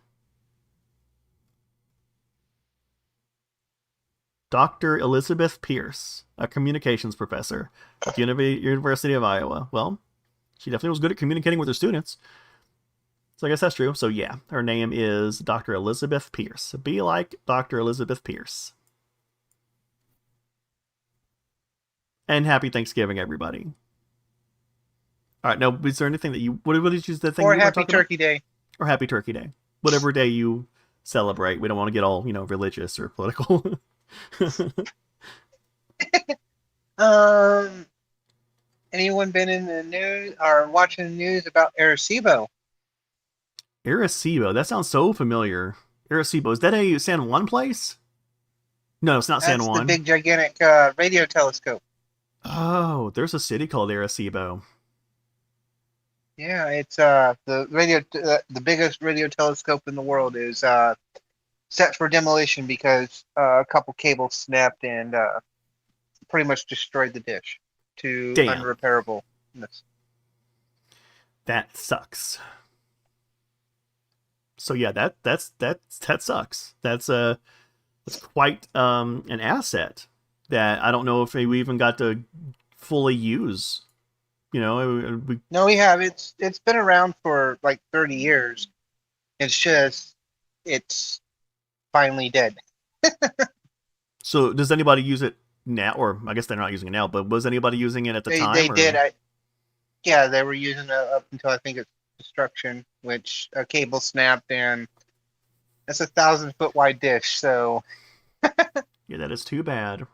Dr. Elizabeth Pierce, a communications professor at the University of Iowa. Well, she definitely was good at communicating with her students. So I guess that's true. So yeah, her name is Dr. Elizabeth Pierce. Be like Dr. Elizabeth Pierce. And happy Thanksgiving, everybody. All right, now, is there anything that you... What did you the thing? Or Happy Turkey Day. Or Happy Turkey Day. Whatever day you celebrate. We don't want to get all, religious or political. Anyone been in the news or watching the news about Arecibo? Arecibo, that sounds so familiar. Arecibo, is that a San Juan place? No, it's not San Juan. That's the big gigantic radio telescope. Oh, there's a city called Arecibo. Yeah, it's the biggest radio telescope in the world is set for demolition because a couple cables snapped and pretty much destroyed the dish to unrepairableness. That sucks. So yeah, that sucks. That's quite an asset that I don't know if we even got to fully use. No, we have. It's been around for like 30 years. It's finally dead. So does anybody use it now? Or I guess they're not using it now, but was anybody using it at the time? They did. Yeah, they were using it up until I think it's destruction, which a cable snapped, and it's 1,000-foot wide dish. So yeah, that is too bad.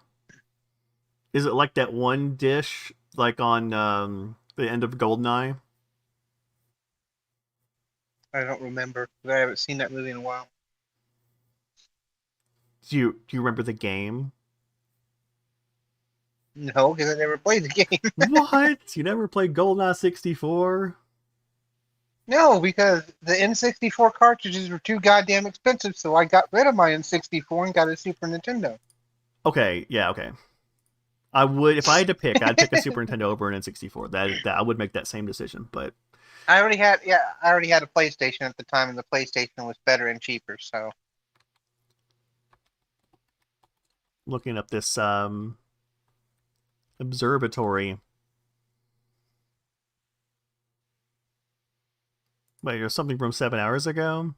Is it like that one dish, like on the end of GoldenEye? I don't remember. I haven't seen that movie in a while. Do you remember the game? No, because I never played the game. What? You never played GoldenEye 64? No, because the N64 cartridges were too goddamn expensive, so I got rid of my N64 and got a Super Nintendo. Okay, yeah, okay. I would, if I had to pick, I'd pick a Super Nintendo over an N64. That I would make that same decision, but I already had a PlayStation at the time, and the PlayStation was better and cheaper. So, looking up this observatory. Wait, there's something from 7 hours ago?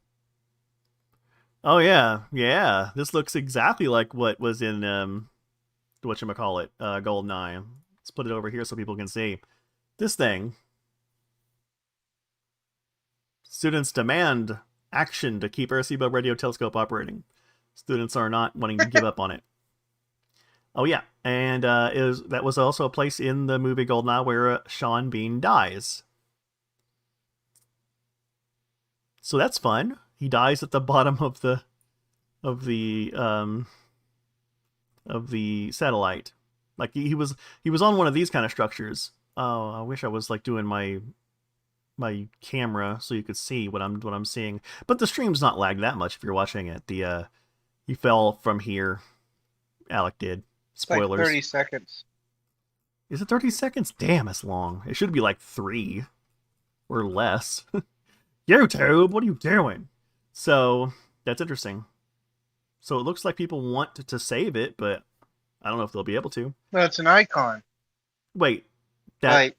Oh yeah, yeah. This looks exactly like what was in whatchamacallit, GoldenEye. Let's put it over here so people can see. This thing. Students demand action to keep Arecibo radio telescope operating. Students are not wanting to give up on it. Oh yeah, and that was also a place in the movie GoldenEye where Sean Bean dies. So that's fun. He dies at the bottom of the satellite. Like he was on one of these kind of structures. Oh, I wish I was like doing my camera so you could see what I'm seeing. But the stream's not lagged that much if you're watching it. He fell from here. Alec did. Spoilers. Like 30 seconds. Is it 30 seconds? Damn, it's long. It should be like 3 or less. YouTube, what are you doing? So that's interesting. So it looks like people want to save it, but I don't know if they'll be able to. No, it's an icon. Wait, Like,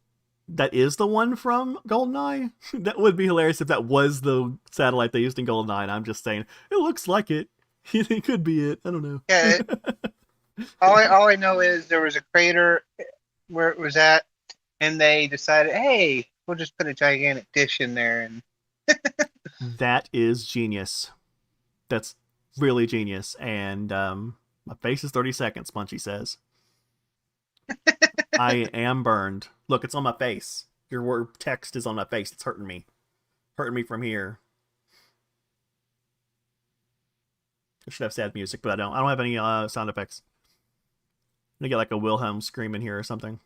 that is the one from GoldenEye? That would be hilarious if that was the satellite they used in GoldenEye. And I'm just saying, it looks like it. It could be it. I don't know. yeah. All I know is there was a crater where it was at, and they decided, hey, we'll just put a gigantic dish in there. And that is genius. That's really genius. And my face is 30 seconds, Punchy says. I am burned. Look, it's on my face. Your word text is on my face. It's hurting me. Hurting me from here. I should have sad music, but I don't. I don't have any sound effects. I'm gonna get like a Wilhelm scream in here or something.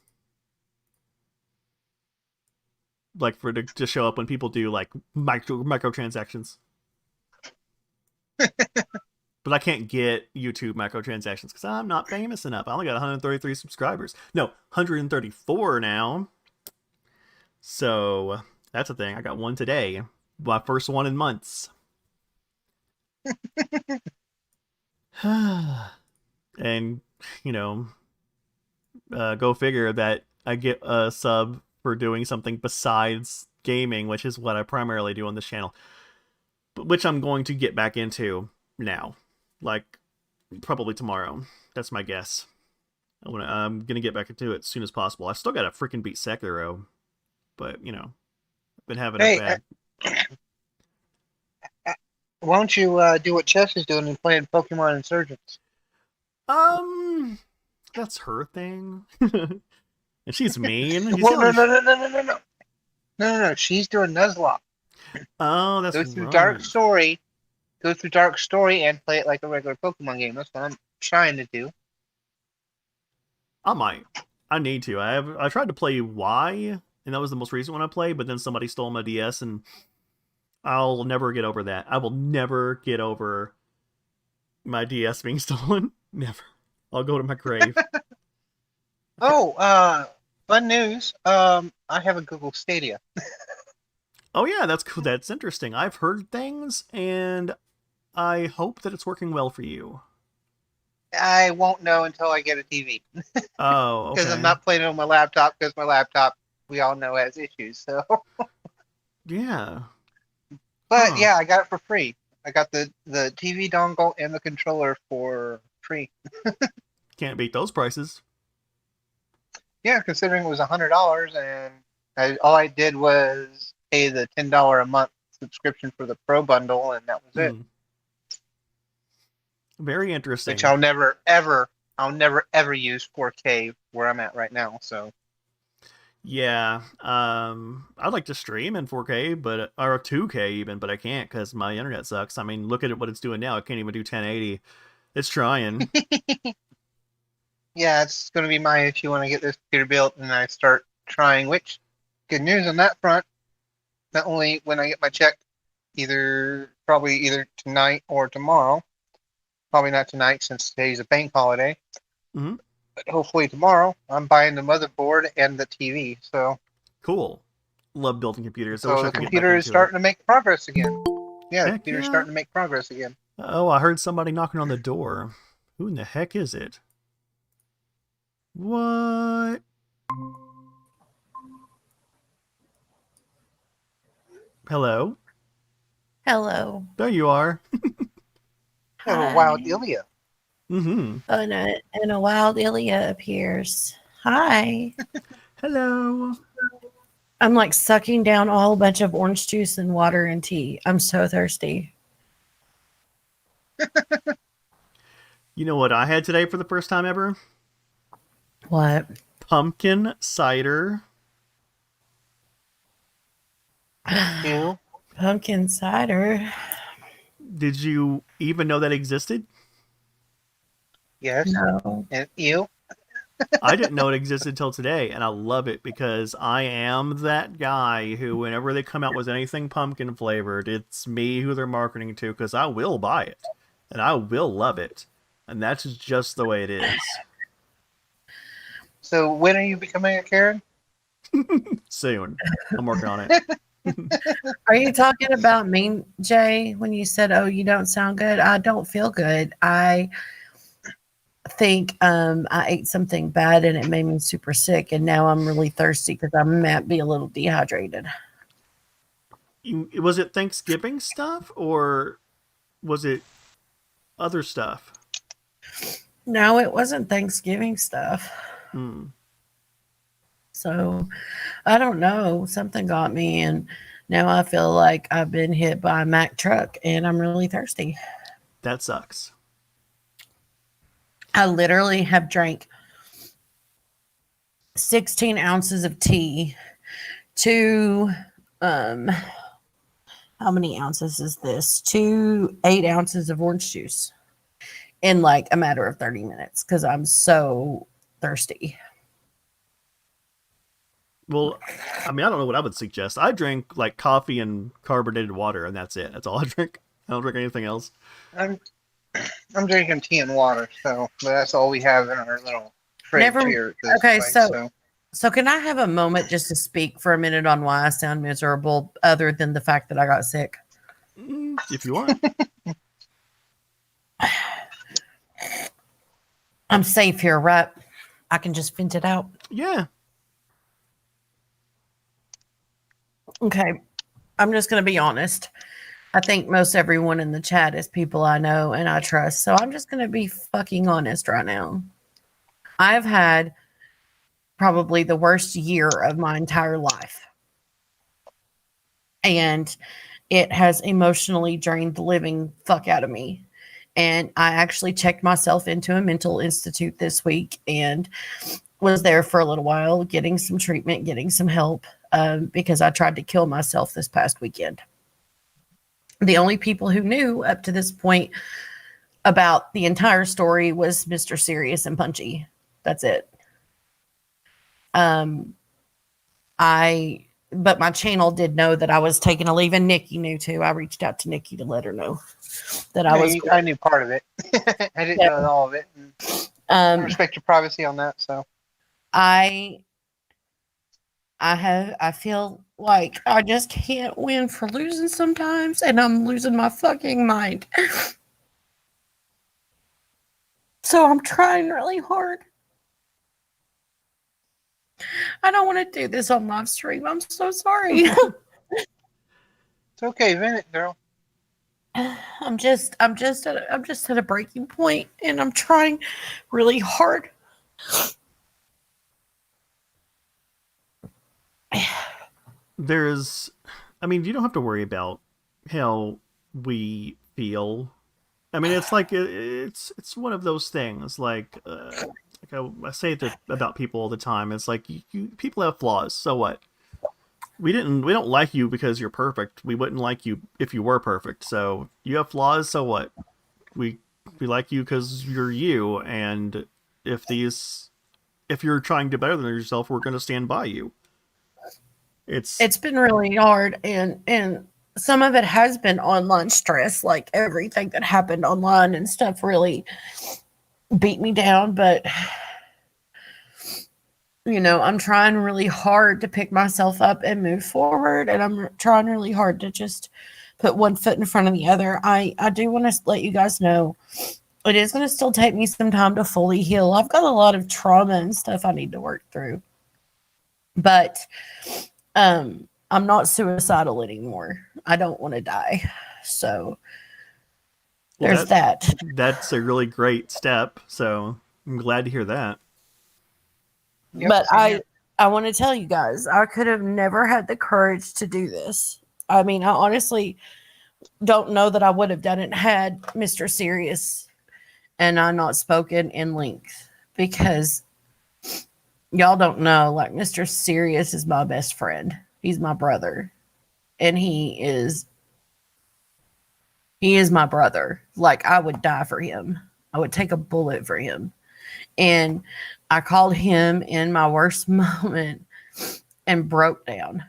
Like for it to show up when people do like microtransactions. But I can't get YouTube microtransactions because I'm not famous enough. I only got 133 subscribers. No, 134 now. So that's a thing. I got one today. My first one in months. And, you know, go figure that I get a sub for doing something besides gaming, which is what I primarily do on this channel. But which I'm going to get back into now. Like, probably tomorrow. That's my guess. I'm going to get back into it as soon as possible. I still got to freaking beat Sekiro. But, you know, I've been having a bad... Why don't you do what Chess is doing and playing Pokemon Insurgents? That's her thing. And she's mean. Well, no. She's doing Nuzlocke. Oh, that's Go through right. Dark Story. Go through Dark Story and play it like a regular Pokemon game. That's what I'm trying to do. I might. I need to. I tried to play Y, and that was the most recent one I played, but then somebody stole my DS, and I'll never get over that. I will never get over my DS being stolen. Never. I'll go to my grave. Oh, fun news. I have a Google Stadia. Oh yeah, that's cool. That's interesting. I've heard things, and I hope that it's working well for you. I won't know until I get a TV. Oh, okay. Because I'm not playing it on my laptop, because my laptop, we all know, has issues. So. Yeah. But yeah, I got it for free. I got the TV dongle and the controller for free. Can't beat those prices. Yeah, considering it was $100, and all I did was pay the $10 a month subscription for the Pro bundle, and that was it. Very interesting. Which I'll never ever use 4K where I'm at right now. So. Yeah, I'd like to stream in 4K, or 2K even, but I can't because my internet sucks. I mean, look at what it's doing now. It can't even do 1080. It's trying. Yeah, it's going to be my issue when I get this computer built and I start trying, which, good news on that front, not only when I get my check, probably either tonight or tomorrow, probably not tonight since today's a bank holiday, Mm-hmm. but hopefully tomorrow, I'm buying the motherboard and the TV, so. Cool. Love building computers. So the computer is starting to make progress again. Yeah, the Heck computer's yeah. starting to make progress again. Oh, I heard somebody knocking on the door. Who in the heck is it? What? Hello? Hello. There you are. Kind of a wild Ilya. Mm-hmm. And a wild Ilya appears. Hi. Hello. I'm like sucking down a whole bunch of orange juice and water and tea. I'm so thirsty. You know what I had today for the first time ever? What? Pumpkin cider. Ew. Pumpkin cider. Did you even know that existed? Yes. No. And ew. I didn't know it existed until today, and I love it because I am that guy who, whenever they come out with anything pumpkin flavored, it's me who they're marketing to because I will buy it and I will love it. And that's just the way it is. So when are you becoming a Karen? Soon. I'm working on it. Are you talking about me, Jay, when you said, "Oh, you don't sound good"? I don't feel good. I think I ate something bad and it made me super sick, and now I'm really thirsty because I might be a little dehydrated. Was it Thanksgiving stuff or was it other stuff? No, it wasn't Thanksgiving stuff. Hmm. So I don't know. Something got me, and now I feel like I've been hit by a Mack truck, and I'm really thirsty. That sucks. I literally have drank 16 ounces of tea, two, um, how many ounces is this? 8 ounces of orange juice in like a matter of 30 minutes because I'm so thirsty. Well, I mean, I don't know what I would suggest. I drink like coffee and carbonated water, and that's it. That's all I drink. I don't drink anything else. I'm I'm drinking tea and water, so but that's all we have in our little fridge Never. here at this Okay, place. so can I have a moment just to speak for a minute on why I sound miserable, other than the fact that I got sick? If you want. I'm safe here, right? I can just vent it out. Yeah. Okay, I'm just going to be honest. I think most everyone in the chat is people I know and I trust. So I'm just going to be fucking honest right now. I've had probably the worst year of my entire life. And it has emotionally drained the living fuck out of me. And I actually checked myself into a mental institute this week and was there for a little while, getting some treatment, getting some help, because I tried to kill myself this past weekend. The only people who knew up to this point about the entire story was Mr. Serious and Punchy. That's it. But my channel did know that I was taking a leave, and Nikki knew too. I reached out to Nikki to let her know that I was. I knew part of it. I didn't know all of it. I respect your privacy on that. So I feel like I just can't win for losing sometimes, and I'm losing my fucking mind. So I'm trying really hard. I don't want to do this on live stream. I'm so sorry. it's okay, vent it, girl. I'm just at a breaking point, and I'm trying really hard. I mean, you don't have to worry about how we feel. I mean, it's like it's one of those things. Like I say it about people all the time. It's like people have flaws. So what? We don't like you because you're perfect. We wouldn't like you if you were perfect. So you have flaws. So what? We like you because you're you. And if you're trying to better than yourself, we're going to stand by you. It's been really hard, and some of it has been online stress, like everything that happened online and stuff really beat me down. But I'm trying really hard to pick myself up and move forward, and I'm trying really hard to just put one foot in front of the other. I do want to let you guys know it is going to still take me some time to fully heal. I've got a lot of trauma and stuff I need to work through, but I'm not suicidal anymore. I don't want to die. So Well, There's that. that's a really great step. So I'm glad to hear that. Yep, But same here. I want to tell you guys, I could have never had the courage to do this. I mean, I honestly don't know that I would have done it had Mr. Sirius and I not spoken in length, because y'all don't know, like, Mr. Sirius is my best friend. He's my brother, and he is my brother. Like, I would die for him. I would take a bullet for him. And I called him in my worst moment and broke down.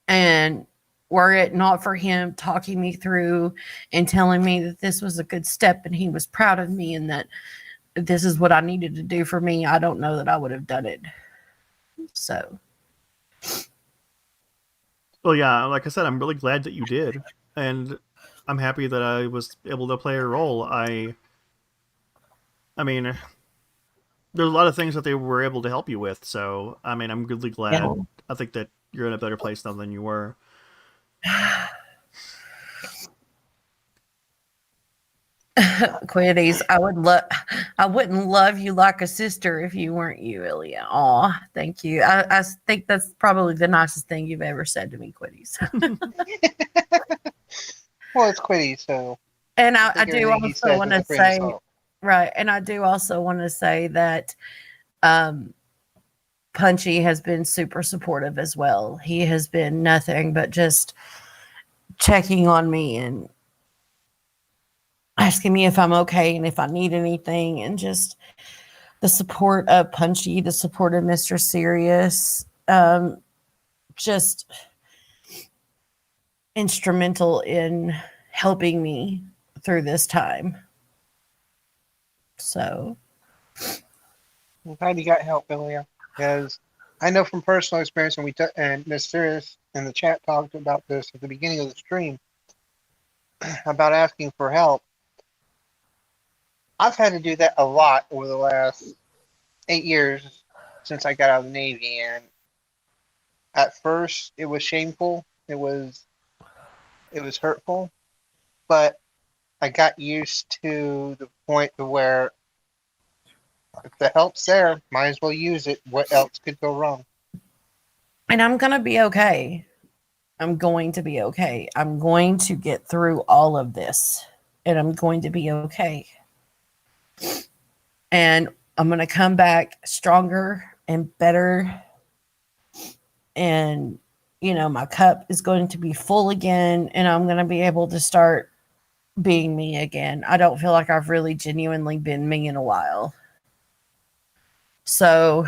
And were it not for him talking me through and telling me that this was a good step and he was proud of me and that this is what I needed to do for me, I don't know that I would have done it. So, Well, yeah, like I said, I'm really glad that you did, and I'm happy that I was able to play a role. I mean, there's a lot of things that they were able to help you with. So, I mean, I'm really yeah. glad. I think that you're in a better place now than you were. Quitties, I wouldn't love you like a sister if you weren't you, Ilya. Aw, thank you. I think that's probably the nicest thing you've ever said to me, Quitties. Well, it's Quiddy, so And I I think do everything he also says want is to a grain of say, salt. right, and I do also want to say that um, Punchy has been super supportive as well. He has been nothing but just checking on me and asking me if I'm okay and if I need anything, and just the support of Punchy, the support of Mr. Sirius, just instrumental in helping me through this time. So, I'm glad you got help, Ilya, because I know from personal experience when and Miss Sirius in the chat talked about this at the beginning of the stream about asking for help. I've had to do that a lot over the last 8 years since I got out of the Navy, and at first it was shameful. It was hurtful, but I got used to the point to where if the help's there, might as well use it. What else could go wrong? and I'm going to be okay. I'm going to be okay. I'm going to get through all of this, and I'm going to be okay. And I'm going to come back stronger and better. And, you know, my cup is going to be full again, and I'm going to be able to start being me again. I don't feel like I've really genuinely been me in a while. So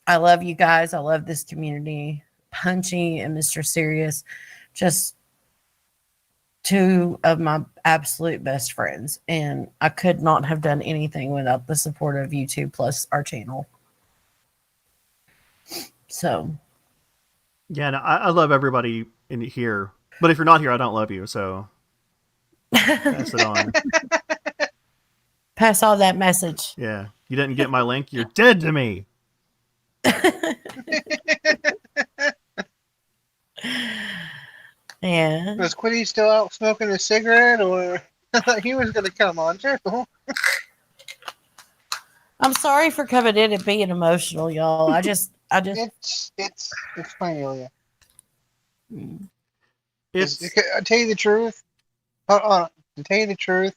I love you guys. I love this community. Punchy and Mr. Sirius, just two of my absolute best friends. And I could not have done anything without the support of YouTube plus our channel. So, Yeah, no, I love everybody in here. But if you're not here, I don't love you. So pass it on. pass all that message. Yeah, you didn't get my link. You're dead to me. Yeah. Was Quiddy still out smoking a cigarette, or I thought he was going to come on too? I'm sorry for coming in and being emotional, y'all. I just It's fine, Ilya. It's I'll tell you the truth. Hold on. To tell you the truth,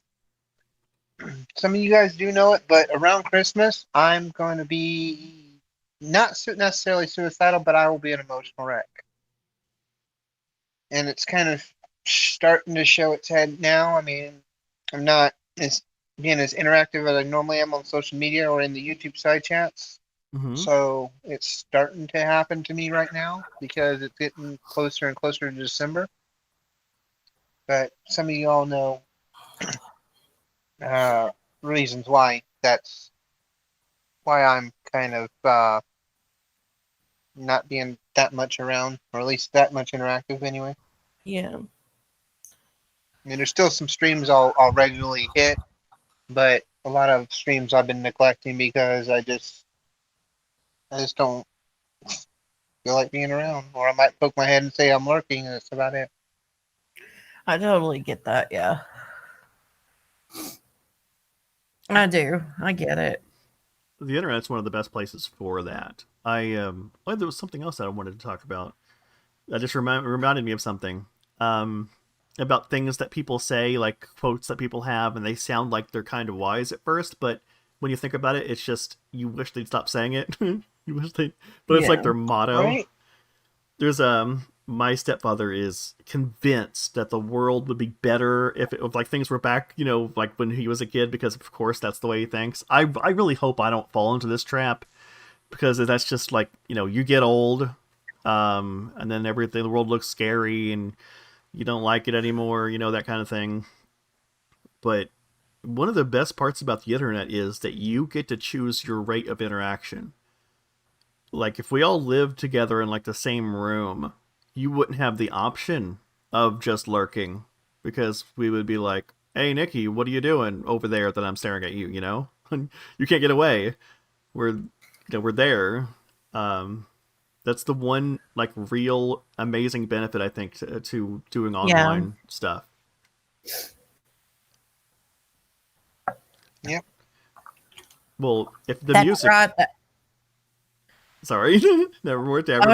some of you guys do know it, but around Christmas, I'm going to be not necessarily suicidal, but I will be an emotional wreck. And it's kind of starting to show its head now. I mean, I'm not being as interactive as I normally am on social media or in the YouTube side chats. mhm. So it's starting to happen to me right now because it's getting closer and closer to December. But some of you all know reasons why I'm kind of not being that much around, or at least that much interactive anyway. yeah. I mean, there's still some streams I'll regularly hit, but a lot of streams I've been neglecting because I just don't feel like being around, or I might poke my head and say I'm lurking, and that's about it. I totally get that. Yeah. I do. I get it. The internet's one of the best places for that. Oh, there was something else that I wanted to talk about. That just reminded me of something. About things that people say, like quotes that people have, and they sound like they're kind of wise at first, but when you think about it, it's just you wish they'd stop saying it. You wish they, but it's like Yeah. their motto. Right? There's my stepfather is convinced that the world would be better if like things were back, like when he was a kid, because of course that's the way he thinks. I really hope I don't fall into this trap, because that's just like, you get old, and then everything, the world looks scary and you don't like it anymore, that kind of thing. But one of the best parts about the internet is that you get to choose your rate of interaction. Like if we all lived together in like the same room, you wouldn't have the option of just lurking, because we would be like, "Hey Nikki, what are you doing over there that I'm staring at you?" You can't get away. We're there. That's the one like real amazing benefit I think to doing online stuff. Yep. Well, if the That's music, right. sorry, Nevermore Tavern.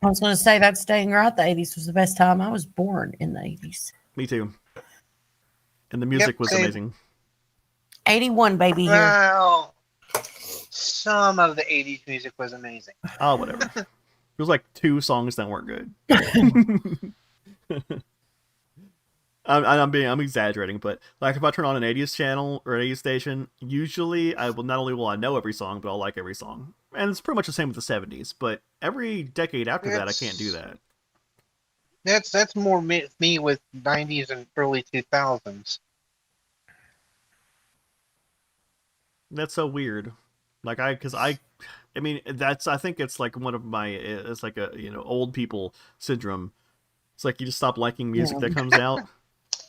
I was gonna say that's staying right. The 80s was the best time. I was born in the 80s. Me too. And the music was same. amazing. 81, baby, here. Well, some of the 80s music was amazing. Oh, whatever. There was like 2 songs that weren't good. I'm exaggerating, but like if I turn on an 80s channel or an 80s station, usually I will not only will I know every song, but I'll like every song. And it's pretty much the same with the 70s, but every decade after that I can't do that. That's more me with 90s and early 2000s. That's so weird. Like I mean I think it's like one of my, it's like a, old people syndrome. It's like you just stop liking music that comes out.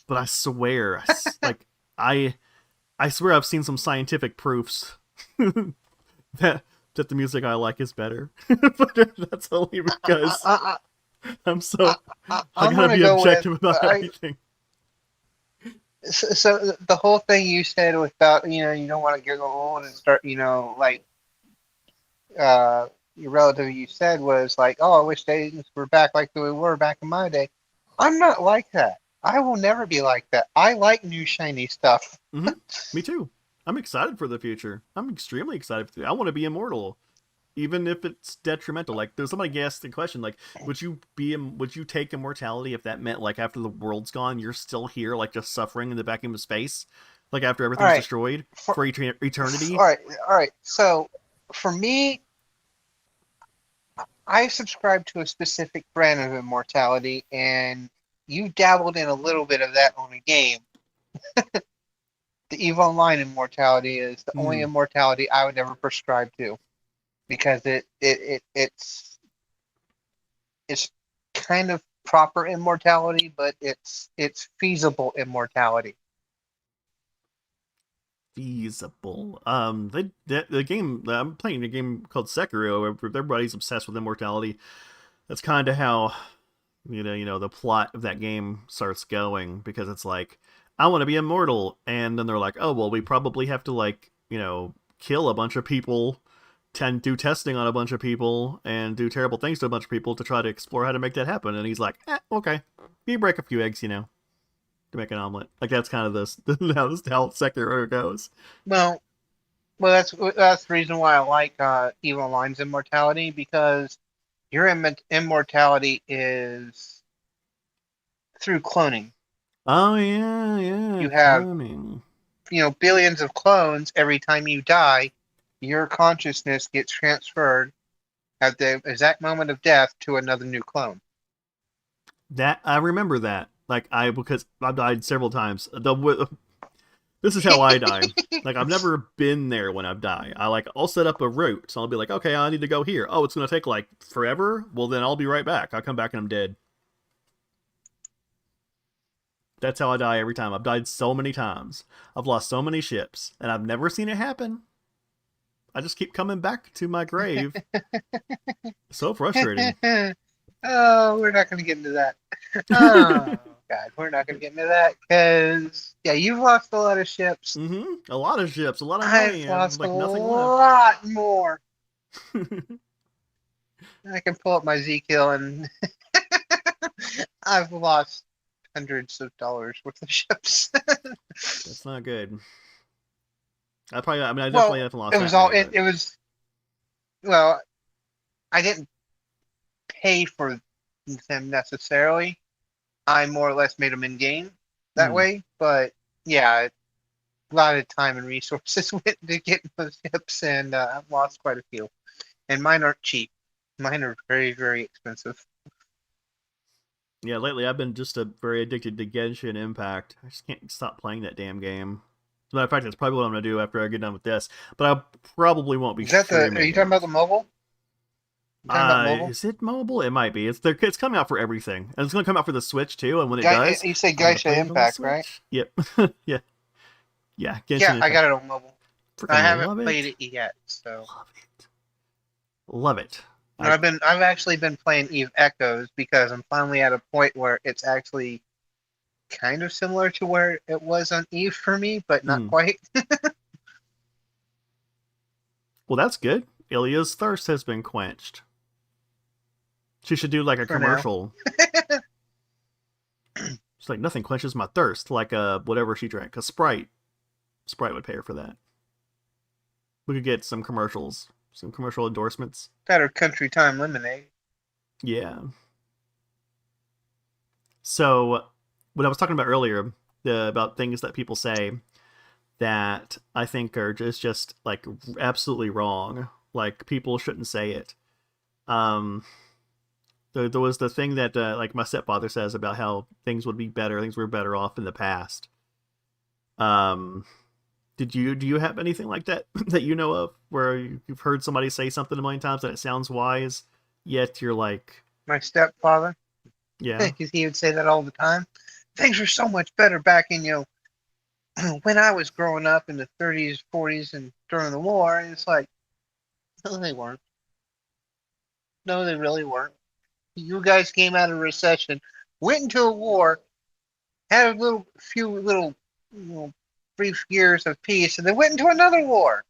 But I swear, I swear I've seen some scientific proofs that the music I like is better. But that's only because I'm so I gotta be objective about everything. So the whole thing you said about, you don't want to get old and start, like your relative you said was like, oh, I wish things were back like we were back in my day. I'm not like that. I will never be like that. I like new shiny stuff. Mm-hmm. Me too. I'm excited for the future. I'm extremely excited. I want to be immortal, even if it's detrimental. Like, there's somebody asked the question, like, would you take immortality if that meant like after the world's gone, you're still here, like just suffering in the vacuum of space, like after everything's destroyed for eternity? All right. So for me, I subscribe to a specific brand of immortality, and you dabbled in a little bit of that on a game. The EVE Online immortality is the only immortality I would ever prescribe to, because it's kind of proper immortality, but it's feasible immortality. Feasible. The game, I'm playing a game called Sekiro, where everybody's obsessed with immortality. That's kind of how the plot of that game starts going, because it's like, I want to be immortal, and then they're like, oh well, we probably have to like kill a bunch of people, do testing on a bunch of people, and do terrible things to a bunch of people to try to explore how to make that happen. And he's like, okay, you break a few eggs, to make an omelet. Like, that's kind of how Sekiro goes. Well, that's the reason why I like EVE Online's immortality, because your immortality is through cloning. Oh yeah. You have cloning. Billions of clones. Every time you die, your consciousness gets transferred at the exact moment of death to another new clone. That I remember that. Because I've died several times. This is how I die. Like, I've never been there when I've died. I'll set up a route. So I'll be like, okay, I need to go here. Oh, it's going to take like forever? Well, then I'll be right back. I'll come back and I'm dead. That's how I die every time. I've died so many times. I've lost so many ships, and I've never seen it happen. I just keep coming back to my grave. So frustrating. Oh, we're not going to get into that. Oh God, we're not gonna get into that because yeah, you've lost a lot of ships. A lot of ships, a lot of I've money, and lost a like nothing left. lot more. I can pull up my Zkill and I've lost hundreds of dollars worth of ships. That's not good. I definitely Well, haven't lost it that was all many, but it was. Well, I didn't pay for them necessarily. I more or less made them in game that mm, way. But yeah, a lot of time and resources went to get those ships, and I've lost quite a few. And mine aren't cheap. Mine are very, very expensive. yeah, lately I've been just very addicted to Genshin Impact. I just can't stop playing that damn game. As a matter of fact, that's probably what I'm gonna do after I get done with this. But I probably won't be Is that the? Are streaming you talking about it. the mobile? You talking about mobile? Is it mobile? It might be. It's coming out for everything, and it's gonna come out for the Switch too. And when it does, You say I'm gonna Geisha play it on the Impact, right? Switch. Yep. Yeah. Yeah. Yeah, Genshin I Impact. got it on mobile. I Freaking haven't love played it. it yet, so. Love it. Love it. And I've actually been playing Eve Echoes because I'm finally at a point where it's actually kind of similar to where it was on Eve for me, but not Mm. quite. Well, that's good. Ilya's thirst has been quenched. She should do like a For now. commercial. It's like nothing quenches my thirst, like whatever she drank. A Sprite. Sprite would pay her for that. We could get some commercials, some commercial endorsements. Got her Country Time Lemonade. Yeah. So, what I was talking about earlier, about things that people say that I think are just like absolutely wrong. Like people shouldn't say it. Um, there was the thing that like my stepfather says about how things would be better, things were better off in the past. Um, do you have anything like that that you know of where you've heard somebody say something a million times and it sounds wise, yet you're like, My stepfather, yeah, because he would say that all the time. Things were so much better back in, when I was growing up in the 30s, 40s, and during the war. And it's like, no, they weren't. No, they really weren't. You guys came out of a recession, went into a war, had few little, brief years of peace, and then went into another war.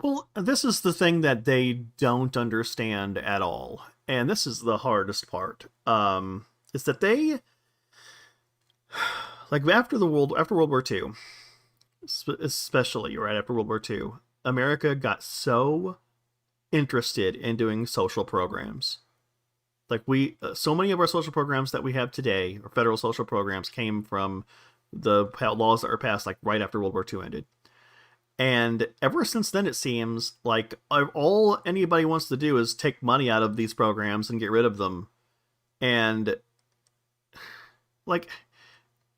well, this is the thing that they don't understand at all, and this is the hardest part. Is that they like after World War II, especially right after World War II, America got so interested in doing social programs. Like so many of our social programs that we have today, or federal social programs, came from the laws that were passed like right after World War II ended. And ever since then, it seems like all anybody wants to do is take money out of these programs and get rid of them. And like,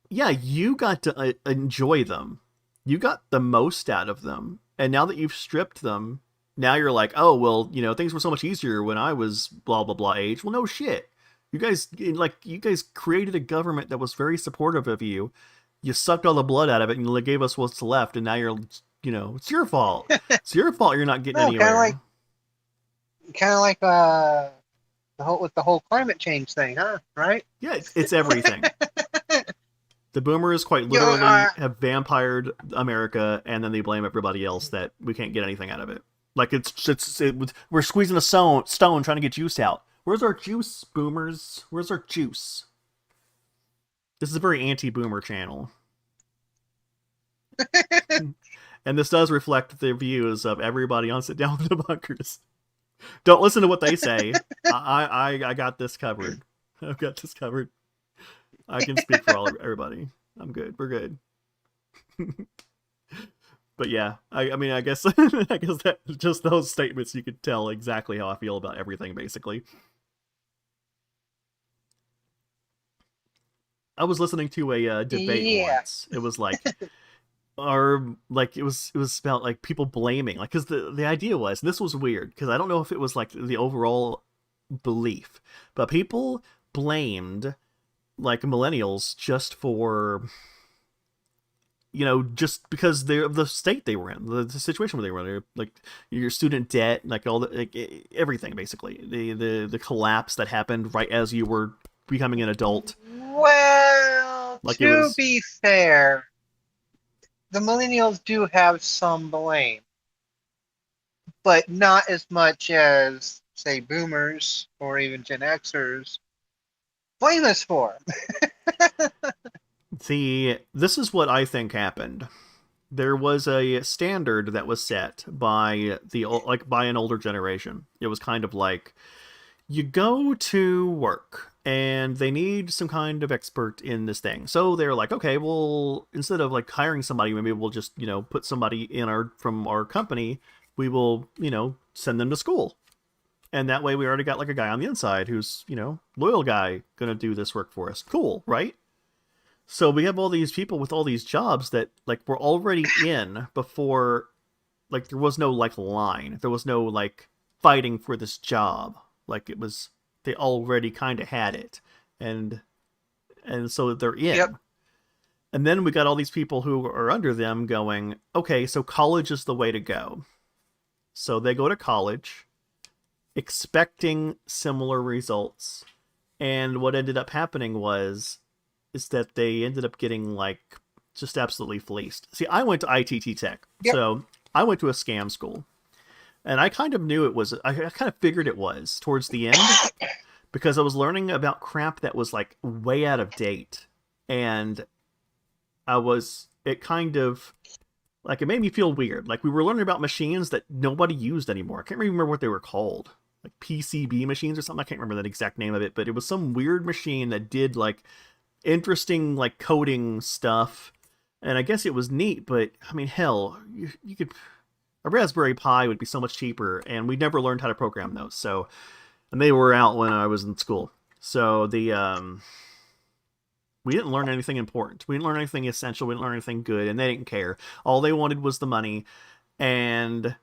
yeah, you got to enjoy them. You got the most out of them. And now that you've stripped them, now you're like, oh, well, things were so much easier when I was blah, blah, blah age. Well, no shit. You guys created a government that was very supportive of you. You sucked all the blood out of it and gave us what's left. And now it's your fault. It's your fault you're not getting No, anywhere. kind of like the whole climate change thing, huh? Right? Yeah, it's everything. The boomers quite You know, literally have vampired America, and then they blame everybody else that we can't get anything out of it. Like we're squeezing a stone trying to get juice out. Where's our juice, boomers? Where's our juice? This is a very anti-boomer channel. And this does reflect the views of everybody on Sit Down with the Bunkers. Don't listen to what they say. I got this covered. I've got this covered. I can speak for everybody. I'm good. We're good. But yeah, I mean, I guess that just those statements, you could tell exactly how I feel about everything, basically. I was listening to a debate yeah. once. It was like, it was about like people blaming, like, because the idea was, and this was weird because I don't know if it was like the overall belief, but people blamed like millennials just for just because they're of the state they were in, the situation where they were in, like your student debt, like all the everything basically, the collapse that happened right as you were becoming an adult. Well, Like it to was, be fair, the millennials do have some blame, but not as much as, say, boomers or even Gen Xers blame us for. see, this is what I think happened. There was a standard that was set by by an older generation. It was kind of like you go to work and they need some kind of expert in this thing. So they're like, okay, well, instead of like hiring somebody, maybe we'll just, put somebody from our company. We will, send them to school. And that way we already got like a guy on the inside who's, loyal guy going to do this work for us. Cool, right? So we have all these people with all these jobs that like were already in before, like there was no like line. There was no like fighting for this job. Like it was, they already kind of had it, and so they're in. Yep. And then we got all these people who are under them going, okay, so college is the way to go. So they go to college, expecting similar results, and what ended up happening is that they ended up getting like just absolutely fleeced. See, I went to ITT Tech, Yep. so I went to a scam school. And I kind of knew it was, I kind of figured it was towards the end because I was learning about crap that was like way out of date. And it kind of, like, it made me feel weird. Like we were learning about machines that nobody used anymore. I can't remember what they were called. Like PCB machines or something. I can't remember the exact name of it, but it was some weird machine that did like interesting like coding stuff. And I guess it was neat, but I mean, hell, you could... A Raspberry Pi would be so much cheaper, and we never learned how to program those. So, and they were out when I was in school. So we didn't learn anything important. We didn't learn anything essential. We didn't learn anything good, and they didn't care. All they wanted was the money. And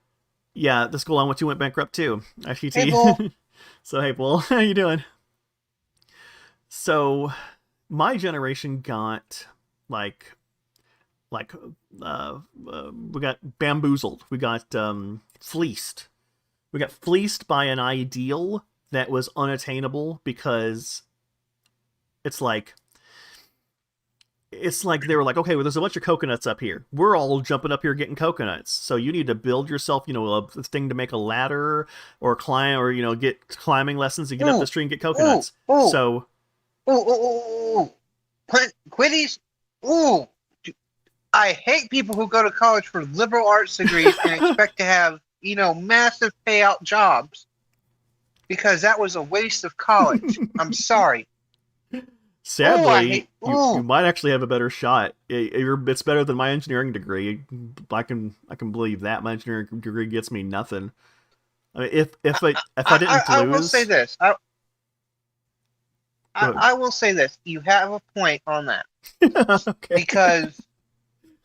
yeah, the school I went to went bankrupt too. ITT. Hey, Bull. So hey, Bull, how you doing? So my generation got like we got bamboozled. We got fleeced. We got fleeced by an ideal that was unattainable because it's like they were like, okay, well, there's a bunch of coconuts up here. We're all jumping up here getting coconuts. So you need to build yourself, a thing to make a ladder or climb or, get climbing lessons to get up the tree and get coconuts. So. Quitties. Ooh. I hate people who go to college for liberal arts degrees and expect to have, massive payout jobs because that was a waste of college. I'm sorry. Sadly, you might actually have a better shot. It's better than my engineering degree. I can believe that. My engineering degree gets me nothing. I mean, if I didn't lose, I will say this. I will say this. You have a point on that. Okay. Because.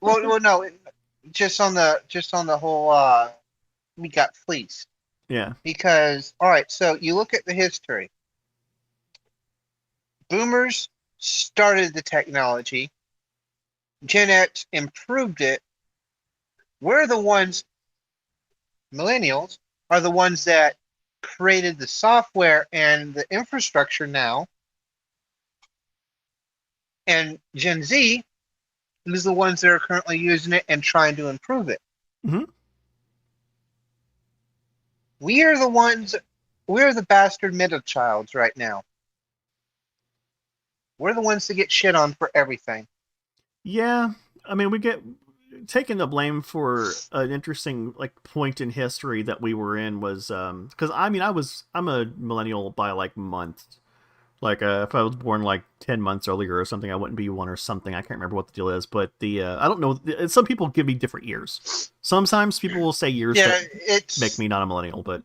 Well, no, just on the whole, we got fleeced. Yeah. Because, all right, so you look at the history. Boomers started the technology. Gen X improved it. We're the ones, millennials, are the ones that created the software and the infrastructure now. And Gen Z is the ones that are currently using it and trying to improve it. Mm-hmm. We're the bastard middle childs right now. We're the ones that get shit on for everything. Yeah, I mean, we get taking the blame for an interesting point in history that we were in was because I'm a millennial by month. If I was born 10 months earlier or something, I wouldn't be one or something. I can't remember what the deal is, but I don't know. Some people give me different years. Sometimes people will say years that make me not a millennial, but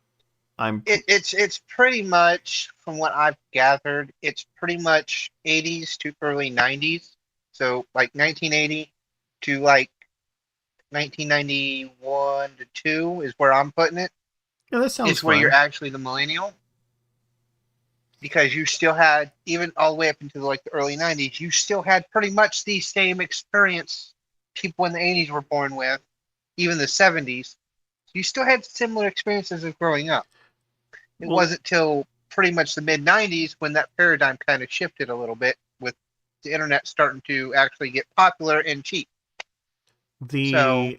it's pretty much, from what I've gathered, it's pretty much 80s to early 90s. So 1980 to 1991 to 2 is where I'm putting it. Yeah, that sounds It's where you're actually the millennial. Because you still had, even all the way up into the early 90s, you still had pretty much the same experience people in the 80s were born with, even the 70s, you still had similar experiences of growing up. It Well, wasn't till pretty much the mid 90s when that paradigm kind of shifted a little bit with the internet starting to actually get popular and cheap. So,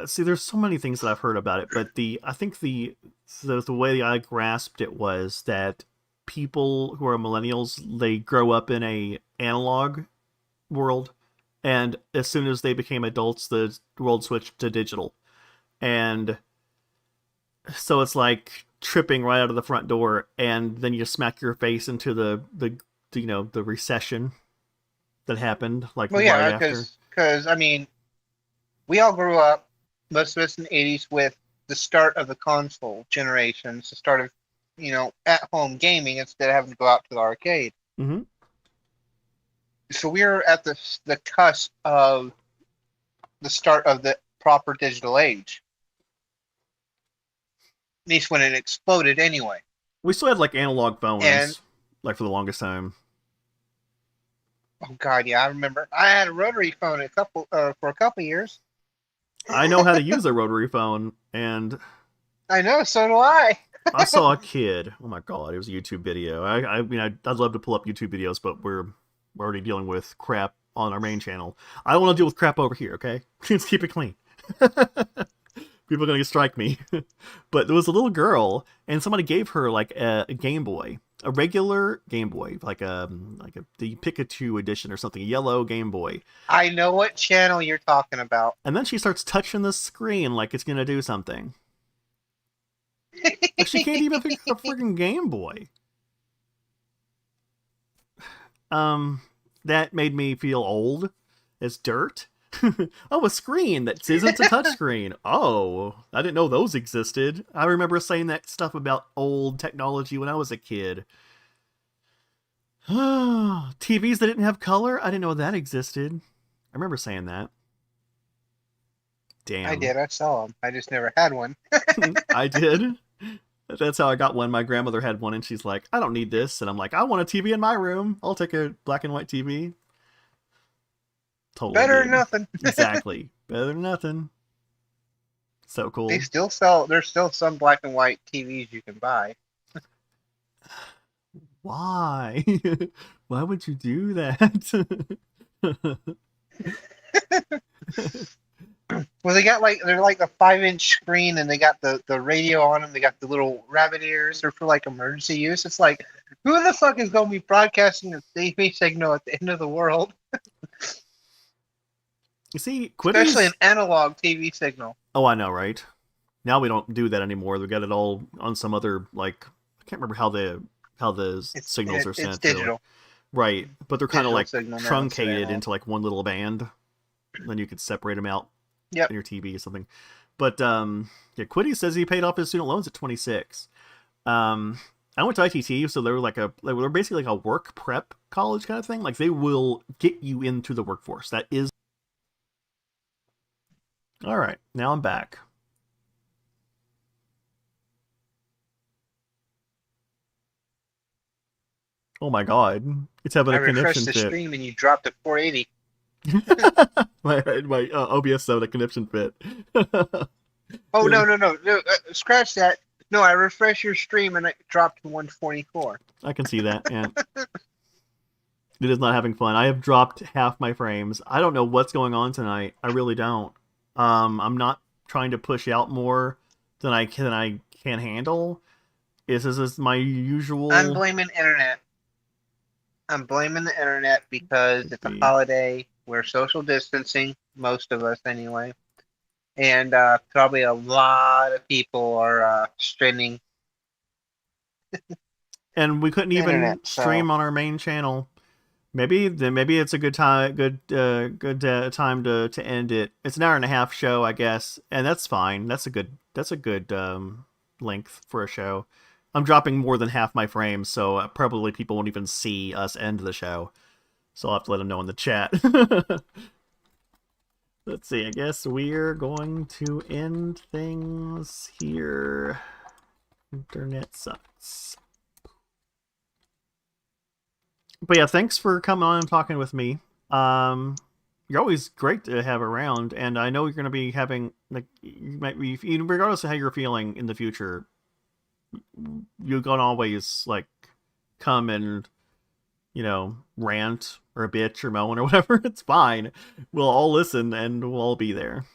see, there's so many things that I've heard about it, but I think the way I grasped it was that people who are millennials, they grow up in a analog world, and as soon as they became adults, the world switched to digital, and so it's like tripping right out of the front door, and then you smack your face into the recession that happened like well, right yeah, after. because I mean, we all grew up, most of us in the 80s, with the start of the console generations, the start of, at home gaming instead of having to go out to the arcade. Mm-hmm. So we're at the cusp of the start of the proper digital age. At least when it exploded anyway. We still had like analog And phones, like for the longest time. oh god, yeah, I remember. I had a rotary phone for a couple years. I know how to use a rotary phone, and I know, so do I. I saw a kid. Oh my god, it was a YouTube video. I mean, I'd love to pull up YouTube videos, but we're already dealing with crap on our main channel. I don't want to deal with crap over here, okay? Let's keep it clean. People are gonna strike me. But there was a little girl, and somebody gave her like a Game Boy, a regular Game Boy, like the Pikachu edition or something, a yellow Game Boy. I know what channel you're talking about. And then she starts touching the screen like it's gonna do something. Like she can't even pick up a freaking Game Boy. That made me feel old as dirt. Oh, a screen that isn't a touchscreen. Oh, I didn't know those existed. I remember saying that stuff about old technology when I was a kid. TVs that didn't have color? I didn't know that existed. I remember saying that. Damn. I did. I saw them. I just never had one. I did. That's how I got one. My grandmother had one, and she's like, I don't need this. And I'm like, I want a TV in my room. I'll take a black and white TV. Totally Better did. than nothing. Exactly. Better than nothing. So cool. They still sell. There's still some black and white TVs you can buy. Why? Why would you do that? Well, they're like a 5-inch screen, and they got the radio on them. They got the little rabbit ears. They're for like emergency use. It's like, who the fuck is going to be broadcasting a TV signal at the end of the world? You see, Especially an analog TV signal. Oh, I know, right? Now we don't do that anymore. We got it all on some other, like, I can't remember how the signals are sent. It's digital. Right, but they're kind of like signal now, truncated into like one little band. Then you could separate them out Yep. on your TV or something. But yeah, Quiddy says he paid off his student loans at 26. I went to ITT, so they were basically like a work prep college kind of thing. Like they will get you into the workforce. That is. All right, now I'm back. Oh my god, it's having I a connection refreshed the fit. stream and you dropped to 480. my OBS having a connection fit. Oh no! Scratch that. No, I refreshed your stream and it dropped to 144. I can see that. Yeah. It is not having fun. I have dropped half my frames. I don't know what's going on tonight. I really don't. I'm not trying to push out more than I can handle. This is my usual. I'm blaming internet. I'm blaming the internet because it's a holiday. We're social distancing, most of us anyway. And probably a lot of people are streaming. And we couldn't even Internet, stream on our main channel. Maybe it's a good time time to end it. It's an hour and a half show, I guess, and that's fine. That's a good length for a show. I'm dropping more than half my frames, so probably people won't even see us end the show. So I'll have to let them know in the chat. Let's see. I guess we're going to end things here. Internet sucks. But yeah, thanks for coming on and talking with me. you're always great to have around, and I know you're going to be having, like, you might be, regardless of how you're feeling in the future, you can always, like, come and, rant or bitch or moan or whatever. It's fine. We'll all listen and we'll all be there.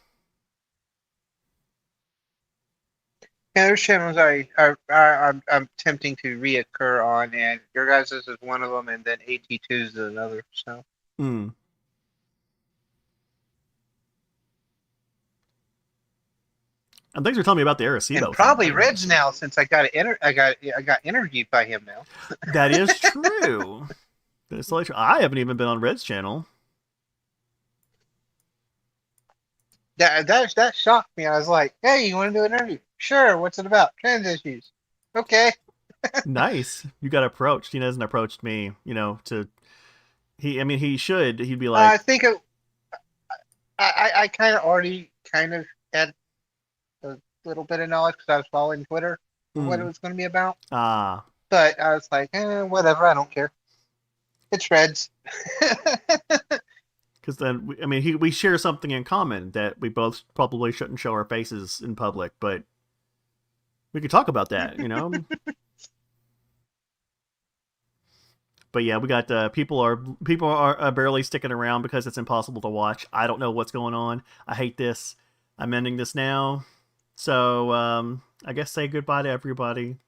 Yeah, there's channels I'm tempting to reoccur on, and your guys' is one of them, and then AT2's is another. So. Mm. And thanks for telling me about the Arecibo. And probably Red's now, since I got interviewed by him now. That is true. I haven't even been on Red's channel. That shocked me. I was like, "Hey, you want to do an interview? Sure. What's it about? Trans issues. Okay." Nice. You got approached. He hasn't approached me. He should. He'd be like, I think I kind of already had a little bit of knowledge because I was following Twitter for what it was going to be about. Ah. But I was like, whatever. I don't care. It's Reds. Because then, we share something in common that we both probably shouldn't show our faces in public, but we could talk about that, But yeah, we got people are barely sticking around because it's impossible to watch. I don't know what's going on. I hate this. I'm ending this now. So I guess say goodbye to everybody.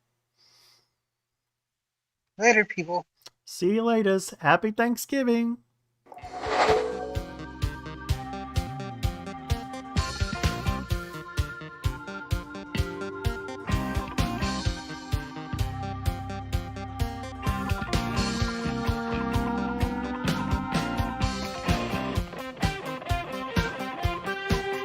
Later, people. See you later. Happy Thanksgiving.